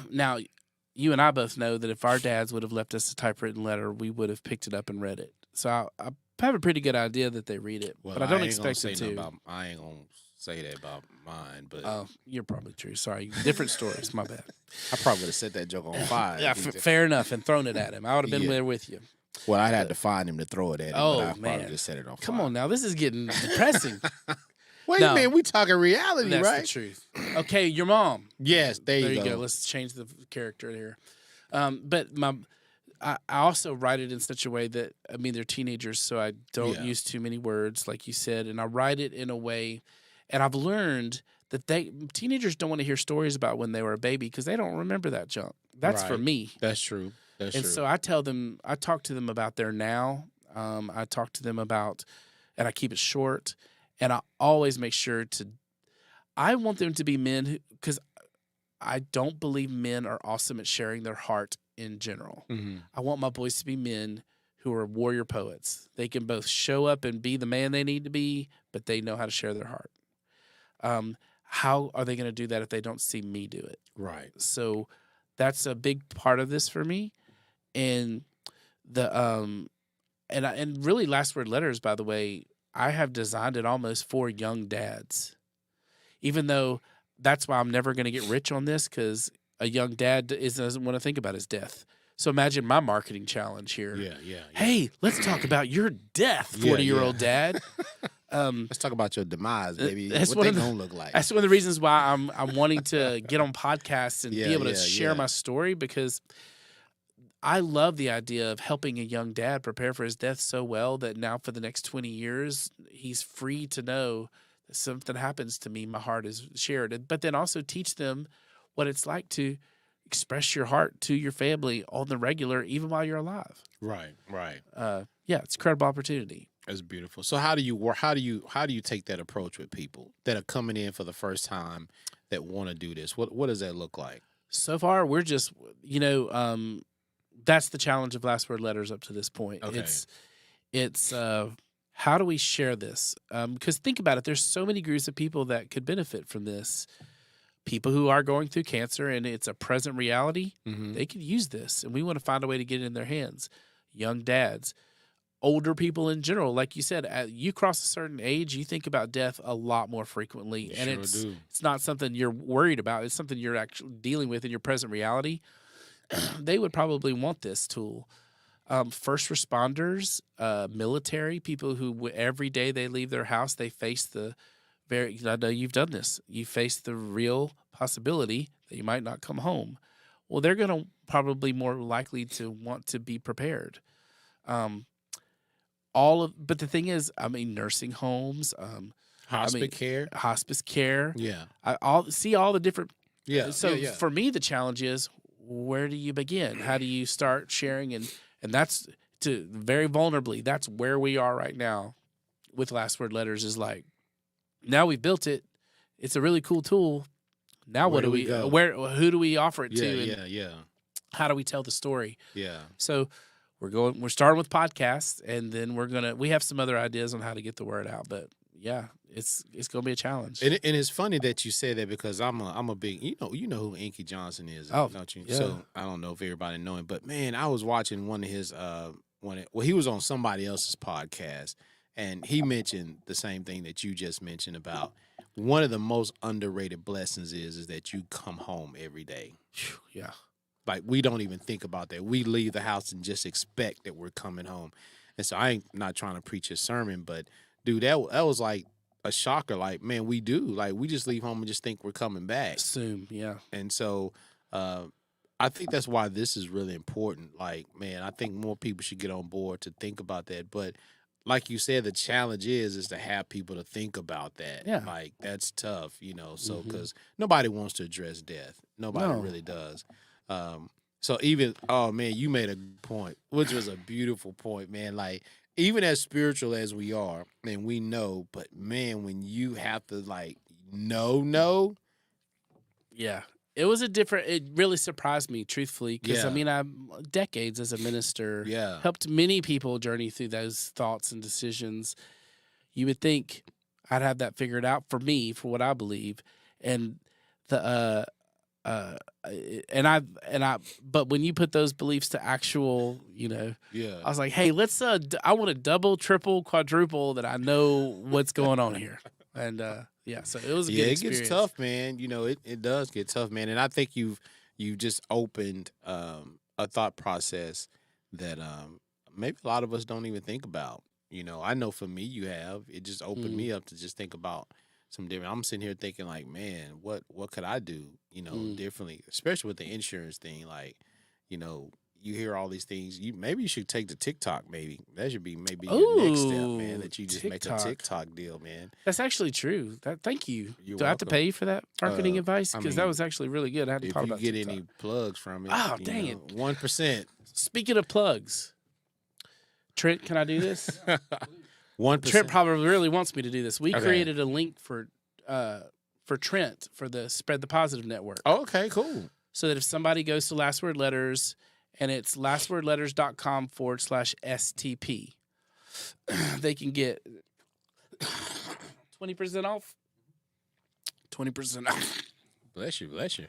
Now, you and I both know that if our dads would have left us a typewritten letter, we would have picked it up and read it. So I have a pretty good idea that they read it, well, but I don't expect them to. I ain't gonna say that about mine, but you're probably true. Sorry, different stories. My bad. I probably would have set that joke on fire. Yeah, fair enough, and thrown it at him. I would have been there with you. Well, I'd have to find him to throw it at him. Oh, but I man. probably just set it on fire. Come on now, this is getting depressing. Wait a minute, we talking reality, That's right? the truth. Okay, your mom. Yes, there you go. Let's change the character here. But I also write it in such a way that, I mean, they're teenagers, so I don't use too many words, like you said, and I write it in a way, and I've learned that teenagers don't want to hear stories about when they were a baby because they don't remember that junk. That's for me. That's true. So I talk to them about their now. I talk to them about, and I keep it short, and I always make sure I want them to be men because I don't believe men are awesome at sharing their heart in general. Mm-hmm. I want my boys to be men who are warrior poets. They can both show up and be the man they need to be, but they know how to share their heart. How are they going to do that if they don't see me do it? Right. So that's a big part of this for me. And and really last word letters, by the way, I have designed it almost for young dads. Even though that's why I'm never going to get rich on this, because a young dad doesn't want to think about his death. So imagine my marketing challenge here. Yeah. Hey, let's talk about your death, 40-year-old dad. Let's talk about your demise, baby. What they gonna look like? That's one of the reasons why I'm wanting to get on podcasts and be able to share my story, because I love the idea of helping a young dad prepare for his death so well that now for the next 20 years, he's free to know that something happens to me, my heart is shared. But then also teach them what it's like to, express your heart to your family on the regular, even while you're alive. Right. Yeah, it's a incredible opportunity. That's beautiful. So how do you work? How do you take that approach with people that are coming in for the first time that want to do this? What does that look like? So far, we're just, that's the challenge of Last Word Letters up to this point. Okay. It's how do we share this? Because think about it, there's so many groups of people that could benefit from this. People who are going through cancer and it's a present reality, they could use this, and we want to find a way to get it in their hands. Young dads, older people in general, like you said, you cross a certain age, you think about death a lot more frequently, and it's not something you're worried about. It's something you're actually dealing with in your present reality. They would probably want this tool. First responders, military, people who every day they leave their house, they face I know you've done this. You face the real possibility that you might not come home. Well, they're going to probably more likely to want to be prepared. But the thing is, nursing homes, hospice care. Yeah. All the different. Yeah. So for me, the challenge is, where do you begin? How do you start sharing? And that's very vulnerably, that's where we are right now with Last Word Letters, is like, now we've built it. It's a really cool tool. Now who do we offer it to? Yeah. How do we tell the story? Yeah. So we're starting with podcasts, and then we have some other ideas on how to get the word out. But yeah, it's going to be a challenge. And it's funny that you say that, because I'm a big, you know who Inky Johnson is, don't you? Yeah. So I don't know if everybody know him, but man, I was watching one of his he was on somebody else's podcast, and he mentioned the same thing that you just mentioned about one of the most underrated blessings is that you come home every day. Yeah. Like, we don't even think about that. We leave the house and just expect that we're coming home. And so I ain't not trying to preach a sermon, but dude, that was like a shocker. Like, man, we do. Like, we just leave home and just think we're coming back. Assume, yeah. And so I think that's why this is really important. Like, man, I think more people should get on board to think about that. But like you said, the challenge is to have people to think about that. Yeah. Like, that's tough, so because nobody wants to address death. Nobody really does. So even, oh man, you made a good point, which was a beautiful point, man. Like, even as spiritual as we are, and we know, but man, when you have to know. Yeah. It really surprised me, truthfully, because I'm decades as a minister, helped many people journey through those thoughts and decisions. You would think I'd have that figured out for me, for what I believe, and but when you put those beliefs to actual, I was like, hey, let's I want to double, triple, quadruple that I know what's going on here. And so it was a good experience. It gets tough, man. It does get tough, man. And I think you've just opened a thought process that maybe a lot of us don't even think about. I know for me, you have. It just opened me up to just think about some different. I'm sitting here thinking, like, man, what could I do, differently, especially with the insurance thing. Like, you hear all these things. Maybe you should take the TikTok. Maybe that should be your next step, man. That you just make a TikTok deal, man. That's actually true. Thank you. You're Do I have to welcome. pay you for that marketing advice? Because that was actually really good. I hadn't thought about if you get TikTok. any plugs from it. Oh, dang it. 1%. Speaking of plugs, Trent, can I do this? 1%. Trent probably really wants me to do this. We created a link for Trent for the Spread the Positive Network. Oh, okay, cool. So that if somebody goes to Last Word Letters, and it's lastwordletters.com/STP, they can get 20% off. 20% off. Bless you. Sorry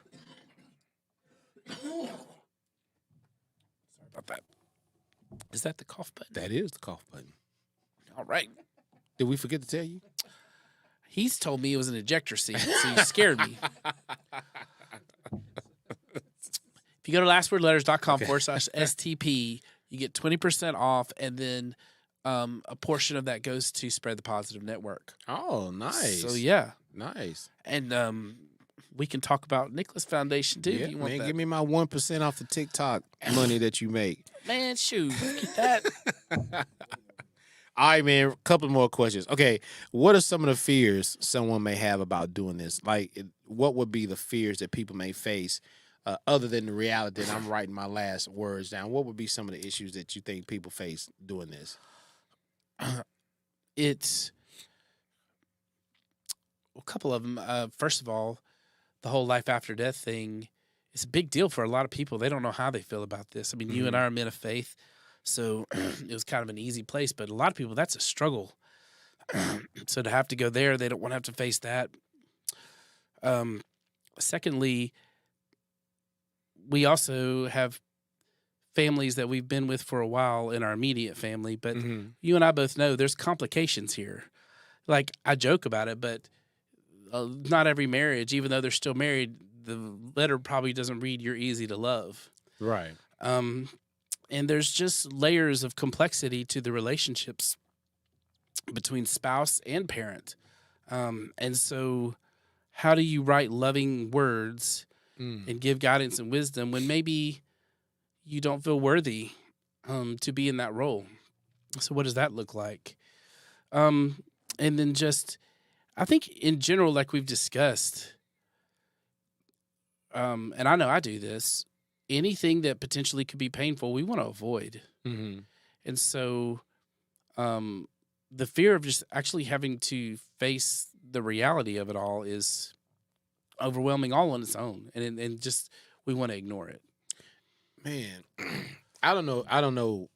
about that. Is that the cough button? That is the cough button. All right. Did we forget to tell you? He's told me it was an ejector seat, so he scared me. If you go to lastwordletters.com/STP, you get 20% off, and then a portion of that goes to Spread the Positive Network. Oh, nice. So, yeah. Nice. And we can talk about Nicholas Foundation, too, if you want that. Give me my 1% off the TikTok money that you make. Man, shoot. Get that. All right, man, a couple more questions. Okay, what are some of the fears someone may have about doing this? Like, what would be the fears that people may face other than the reality that I'm writing my last words down, what would be some of the issues that you think people face doing this? It's a couple of them. First of all, the whole life after death thing is a big deal for a lot of people. They don't know how they feel about this. I mean, you and I are men of faith, so it was kind of an easy place. But a lot of people, that's a struggle. So to have to go there, they don't want to have to face that. Secondly, we also have families that we've been with for a while in our immediate family, but you and I both know there's complications here. Like, I joke about it, but not every marriage, even though they're still married, the letter probably doesn't read "you're easy to love." Right. And there's just layers of complexity to the relationships between spouse and parent. And so how do you write loving words and give guidance and wisdom when maybe you don't feel worthy to be in that role? So what does that look like? And then just, I think in general, like we've discussed, and I know I do this, anything that potentially could be painful, we want to avoid. And so the fear of just actually having to face the reality of it all is overwhelming all on its own. And just, we want to ignore it. Man, I don't know,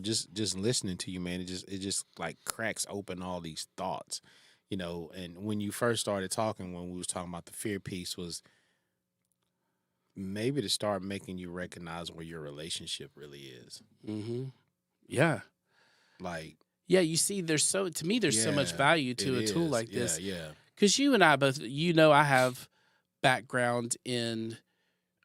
just listening to you, man, it just like cracks open all these thoughts, and when you first started talking, when we was talking about the fear piece, was maybe to start making you recognize where your relationship really is. Yeah. Like, yeah, you see, there's so much value to a tool like this. Yeah. Because you and I both, I have background in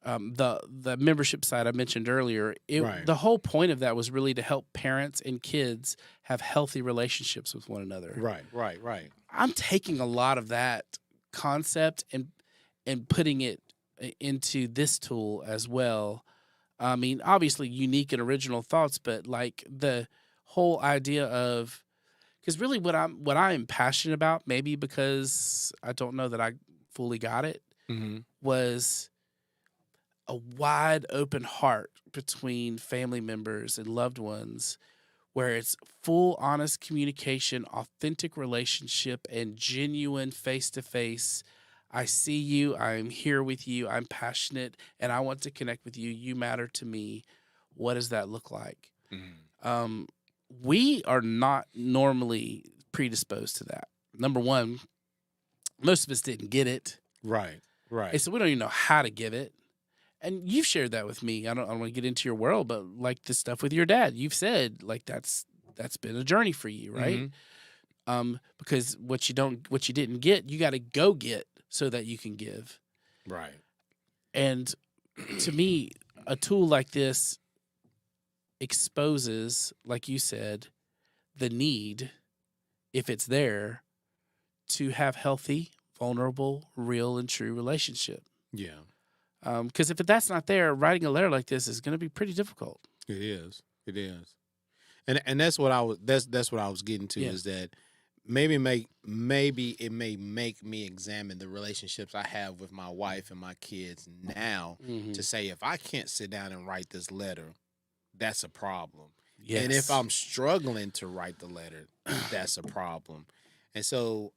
the membership side I mentioned earlier. Right. The whole point of that was really to help parents and kids have healthy relationships with one another. Right. I'm taking a lot of that concept and putting it into this tool as well. I mean, obviously unique and original thoughts, but like the whole idea of, because really what I'm passionate about, maybe because I don't know that I fully got it, was a wide open heart between family members and loved ones, where it's full, honest communication, authentic relationship, and genuine face-to-face. I see you, I'm here with you, I'm passionate, and I want to connect with you. You matter to me. What does that look like? We are not normally predisposed to that. Number one, most of us didn't get it. Right. And so we don't even know how to give it. And you've shared that with me. I don't want to get into your world, but like the stuff with your dad, you've said like that's been a journey for you, right? Because what you didn't get, you got to go get so that you can give. Right. And to me, a tool like this exposes, like you said, the need, if it's there, to have healthy, vulnerable, real, and true relationship. Yeah. Because if that's not there, writing a letter like this is going to be pretty difficult. It is. And that's what I was. That's what I was getting to, is that maybe it may make me examine the relationships I have with my wife and my kids now, to say, if I can't sit down and write this letter, that's a problem. Yes. And if I'm struggling to write the letter, that's a problem. And so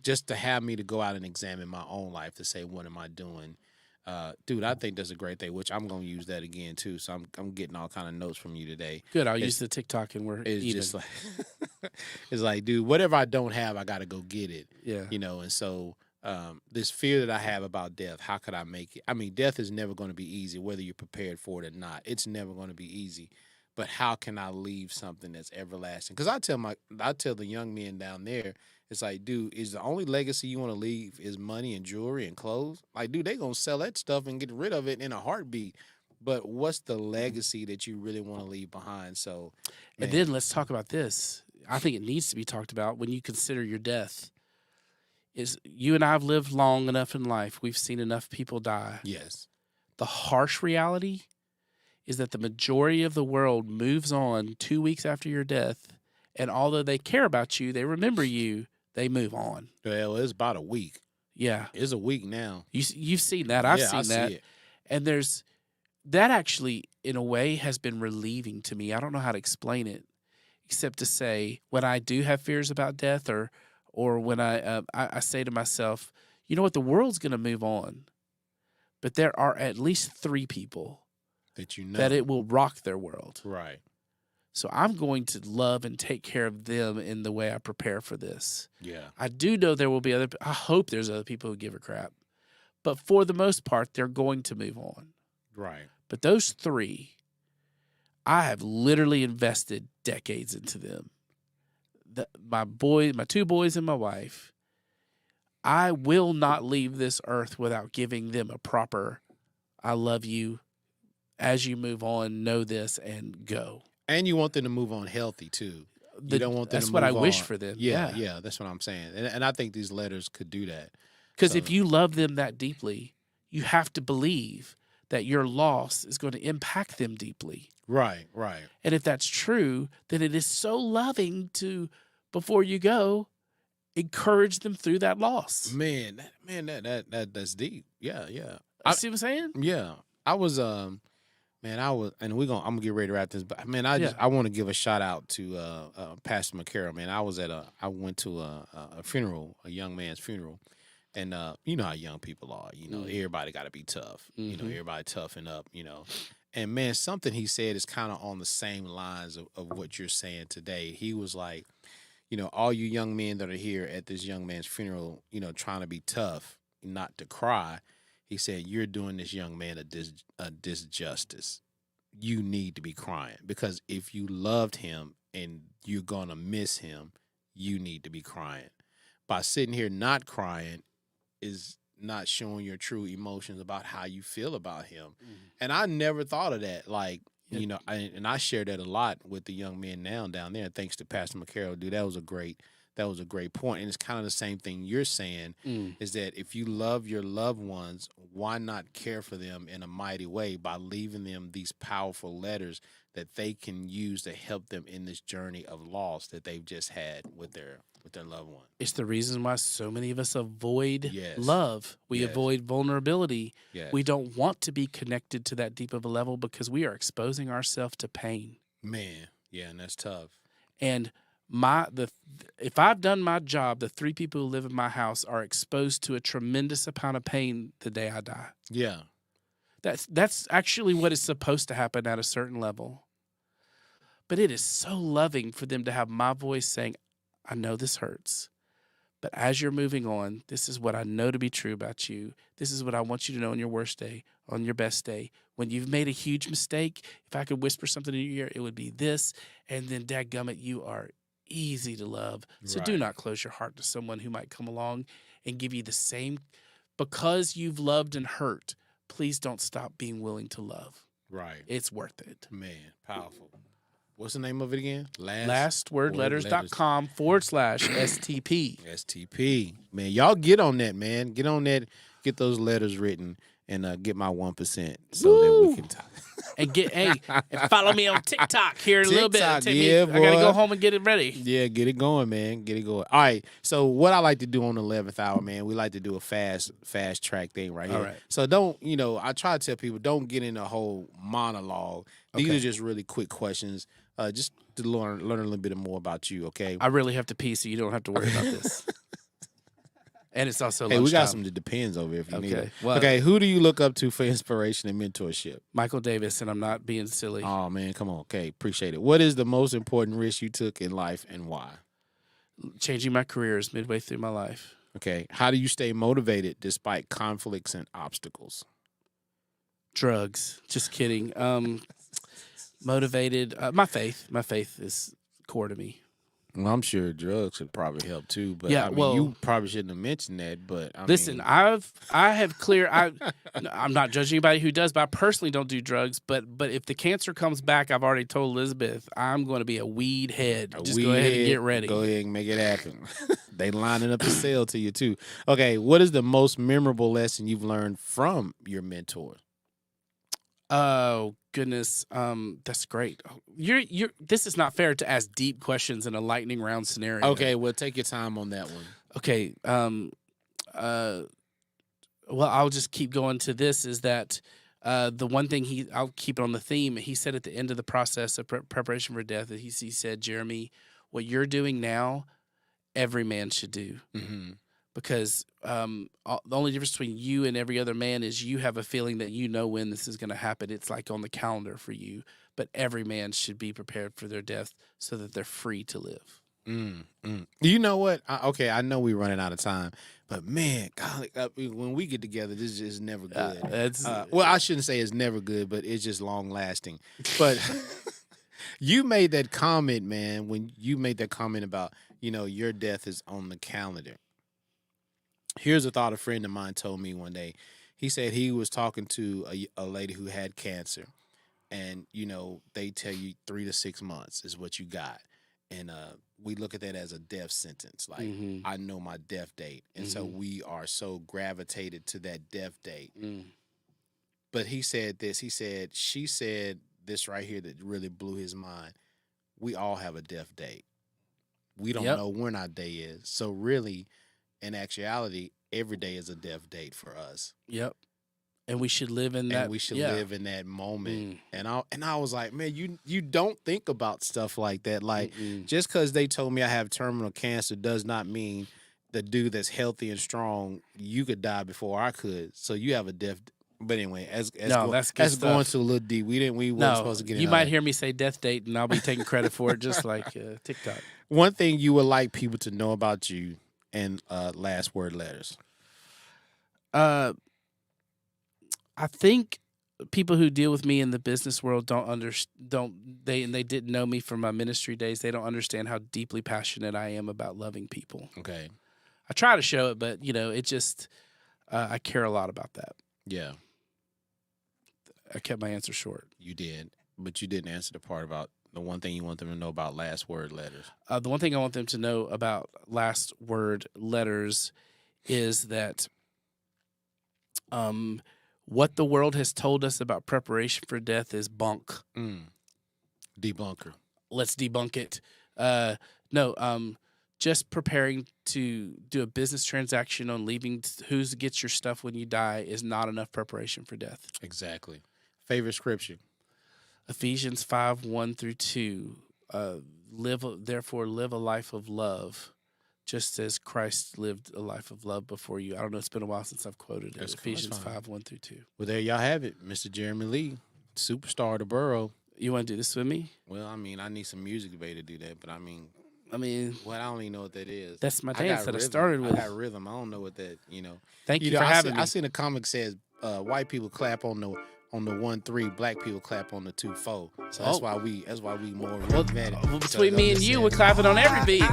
just to have me to go out and examine my own life, to say, what am I doing? Dude, I think that's a great thing, which I'm going to use that again too. So I'm getting all kind of notes from you today. Good. I'll use the TikTok and we're it's even. Just like, it's like, dude, whatever I don't have, I got to go get it. Yeah. And so this fear that I have about death, how could I make it? I mean, death is never going to be easy, whether you're prepared for it or not. It's never going to be easy. But how can I leave something that's everlasting? Because I tell the young men down there, it's like, dude, is the only legacy you want to leave is money and jewelry and clothes? Like, dude, they gonna sell that stuff and get rid of it in a heartbeat. But what's the legacy that you really want to leave behind? So, man. And then let's talk about this. I think it needs to be talked about when you consider your death. Is you and I have lived long enough in life. We've seen enough people die. Yes. The harsh reality is that the majority of the world moves on 2 weeks after your death, and although they care about you, they remember you, they move on. Well, it's about a week. Yeah. It's a week now. You've seen that. I've seen that. See it. And that actually, in a way, has been relieving to me. I don't know how to explain it, except to say when I do have fears about death, or when I say to myself, you know what, the world's going to move on, but there are at least 3 people that you know that it will rock their world. Right. So I'm going to love and take care of them in the way I prepare for this. Yeah. I do know there will be I hope there's other people who give a crap. But for the most part, they're going to move on. Right. But those 3, I have literally invested decades into them. My 2 boys and my wife, I will not leave this earth without giving them a proper, I love you, as you move on, know this, and go. And you want them to move on healthy, too. You don't want them that's to what move I wish on. for them. Yeah, that's what I'm saying. And I think these letters could do that. Because if you love them that deeply, you have to believe that your loss is going to impact them deeply. Right, right. And if that's true, then it is so loving to, before you go, encourage them through that loss. Man, that's deep. Yeah, yeah. See what I'm saying? Yeah. I was and I'm gonna get ready to wrap this, but man, I want to give a shout out to Pastor McCarroll. Man, I went to a funeral, a young man's funeral, and you know how young people are. You know, everybody got to be tough. Mm-hmm. You know, everybody toughen up. You know, and man, something he said is kind of on the same lines of what you're saying today. He was like, you know, all you young men that are here at this young man's funeral, you know, trying to be tough, not to cry. He said, you're doing this young man a disjustice. You need to be crying, because if you loved him and you're going to miss him, you need to be crying. By sitting here not crying is not showing your true emotions about how you feel about him. Mm-hmm. And I never thought of that. Like, you know, I share that a lot with the young men now down there. Thanks to Pastor McCarroll, dude, that was a great point. And it's kind of the same thing you're saying, is that if you love your loved ones, why not care for them in a mighty way by leaving them these powerful letters that they can use to help them in this journey of loss that they've just had with their loved one. It's the reason why so many of us avoid love. We avoid vulnerability. Yes. We don't want to be connected to that deep of a level because we are exposing ourselves to pain. Man, yeah, and that's tough. And if I've done my job, the 3 people who live in my house are exposed to a tremendous amount of pain the day I die. Yeah. That's actually what is supposed to happen at a certain level. But it is so loving for them to have my voice saying, I know this hurts, but as you're moving on, this is what I know to be true about you. This is what I want you to know on your worst day, on your best day. When you've made a huge mistake, if I could whisper something in your ear, it would be this. And then, dadgummit, you are easy to love. So do not close your heart to someone who might come along and give you the same. Because you've loved and hurt, please don't stop being willing to love. Right. It's worth it. Man, powerful. What's the name of it again? Lastwordletters.com/STP. STP. Man, y'all get on that, man. Get on that. Get those letters written and get my 1% so that we can talk. And and follow me on TikTok here in a little bit. I got to go home and get it ready. Yeah, get it going, man. Get it going. All right. So what I like to do on the 11th hour, man, we like to do a fast track thing right here. All right. So don't, I try to tell people, don't get in a whole monologue. These are just really quick questions, just to learn a little bit more about you, okay? I really have to pee, so you don't have to worry about this. And it's also we got some that depends over here if you need it. Well, okay, who do you look up to for inspiration and mentorship? Michael Davis, and I'm not being silly. Oh, man, come on. Okay, appreciate it. What is the most important risk you took in life and why? Changing my careers midway through my life. Okay, how do you stay motivated despite conflicts and obstacles? Drugs. Just kidding. Motivated. My faith. My faith is core to me. Well, I'm sure drugs would probably help too, but you probably shouldn't have mentioned that. But listen, I have clear. I'm not judging anybody who does, but I personally don't do drugs. But if the cancer comes back, I've already told Elizabeth I'm going to be a weed head. Just go ahead and get ready. Go ahead and make it happen. They lining up to sell to you too. Okay, what is the most memorable lesson you've learned from your mentor? Oh goodness, that's great. You're. This is not fair to ask deep questions in a lightning round scenario. Okay, well, take your time on that one. Okay. Well, I'll just keep going to this. Is that the one thing I'll keep it on the theme. He said at the end of the process of preparation for death, that he said, Jeremy, what you're doing now, every man should do. Mm-hmm. Because the only difference between you and every other man is you have a feeling that you know when this is going to happen. It's like on the calendar for you. But every man should be prepared for their death so that they're free to live. You know what? I know we're running out of time, but man, golly, when we get together, this is just never good. Well, I shouldn't say it's never good, but it's just long lasting. But you made that comment, man, when you made that comment about, your death is on the calendar. Here's a thought a friend of mine told me one day. He said he was talking to a lady who had cancer, and, they tell you 3 to 6 months is what you got. And we look at that as a death sentence. Like, I know my death date. And so we are so gravitated to that death date. But he said this. She said this right here that really blew his mind. We all have a death date. We don't know when our day is. So really, in actuality, every day is a death date for us. Yep. And we should live in that. And we should live in that moment. And I was like, man, you don't think about stuff like that. Like, just because they told me I have terminal cancer does not mean the dude that's healthy and strong, you could die before I could. So you have a death. But anyway, that's going too a little deep. We weren't supposed to get into you might hear me say death date, and I'll be taking credit for it, just like TikTok. One thing you would like people to know about you and last word letters. I think people who deal with me in the business world they didn't know me from my ministry days. They don't understand how deeply passionate I am about loving people. Okay. I try to show it, but it just I care a lot about that. Yeah. I kept my answer short. You did, but you didn't answer the part about the one thing you want them to know about last word letters. The one thing I want them to know about last word letters is that what the world has told us about preparation for death is bunk. Debunker. Let's debunk it. Just preparing to do a business transaction on leaving who gets your stuff when you die is not enough preparation for death. Exactly. Favorite scripture? Ephesians 5:1-2. Therefore, live a life of love, just as Christ lived a life of love before you. I don't know. It's been a while since I've quoted it. That's Ephesians 5:1-2. Well, there y'all have it. Mr. Jeremy Lee, superstar of the borough. You want to do this with me? Well, I mean, I need some music to do that, but I mean, well, I don't even know what that is. That's my dance that I started with. I got rhythm. I don't know what that, Thank you for having me. I seen a comic says white people clap on the 1-3, black people clap on the 2-4. So that's why we more rhythmic. Well, between me and you, we're clapping on every beat.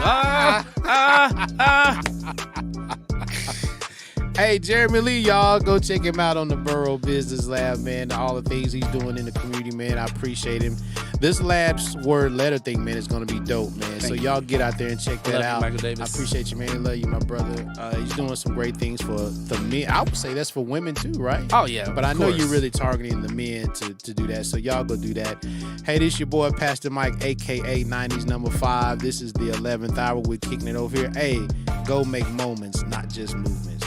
Hey, Jeremy Lee, y'all, go check him out on the Borough Business Lab, man. All the things he's doing in the community, man. I appreciate him. This lab's word letter thing, man, is going to be dope, man. So y'all get out there and check that out. Michael Davis. I appreciate you, man. Love you, my brother. He's doing some great things for the men. I would say that's for women too, right? Oh, yeah. But I know you're really targeting the men to do that. So y'all go do that. Hey, this your boy, Pastor Mike, a.k.a. 90s number 5. This is the 11th hour. We're kicking it over here. Hey, go make moments, not just movements.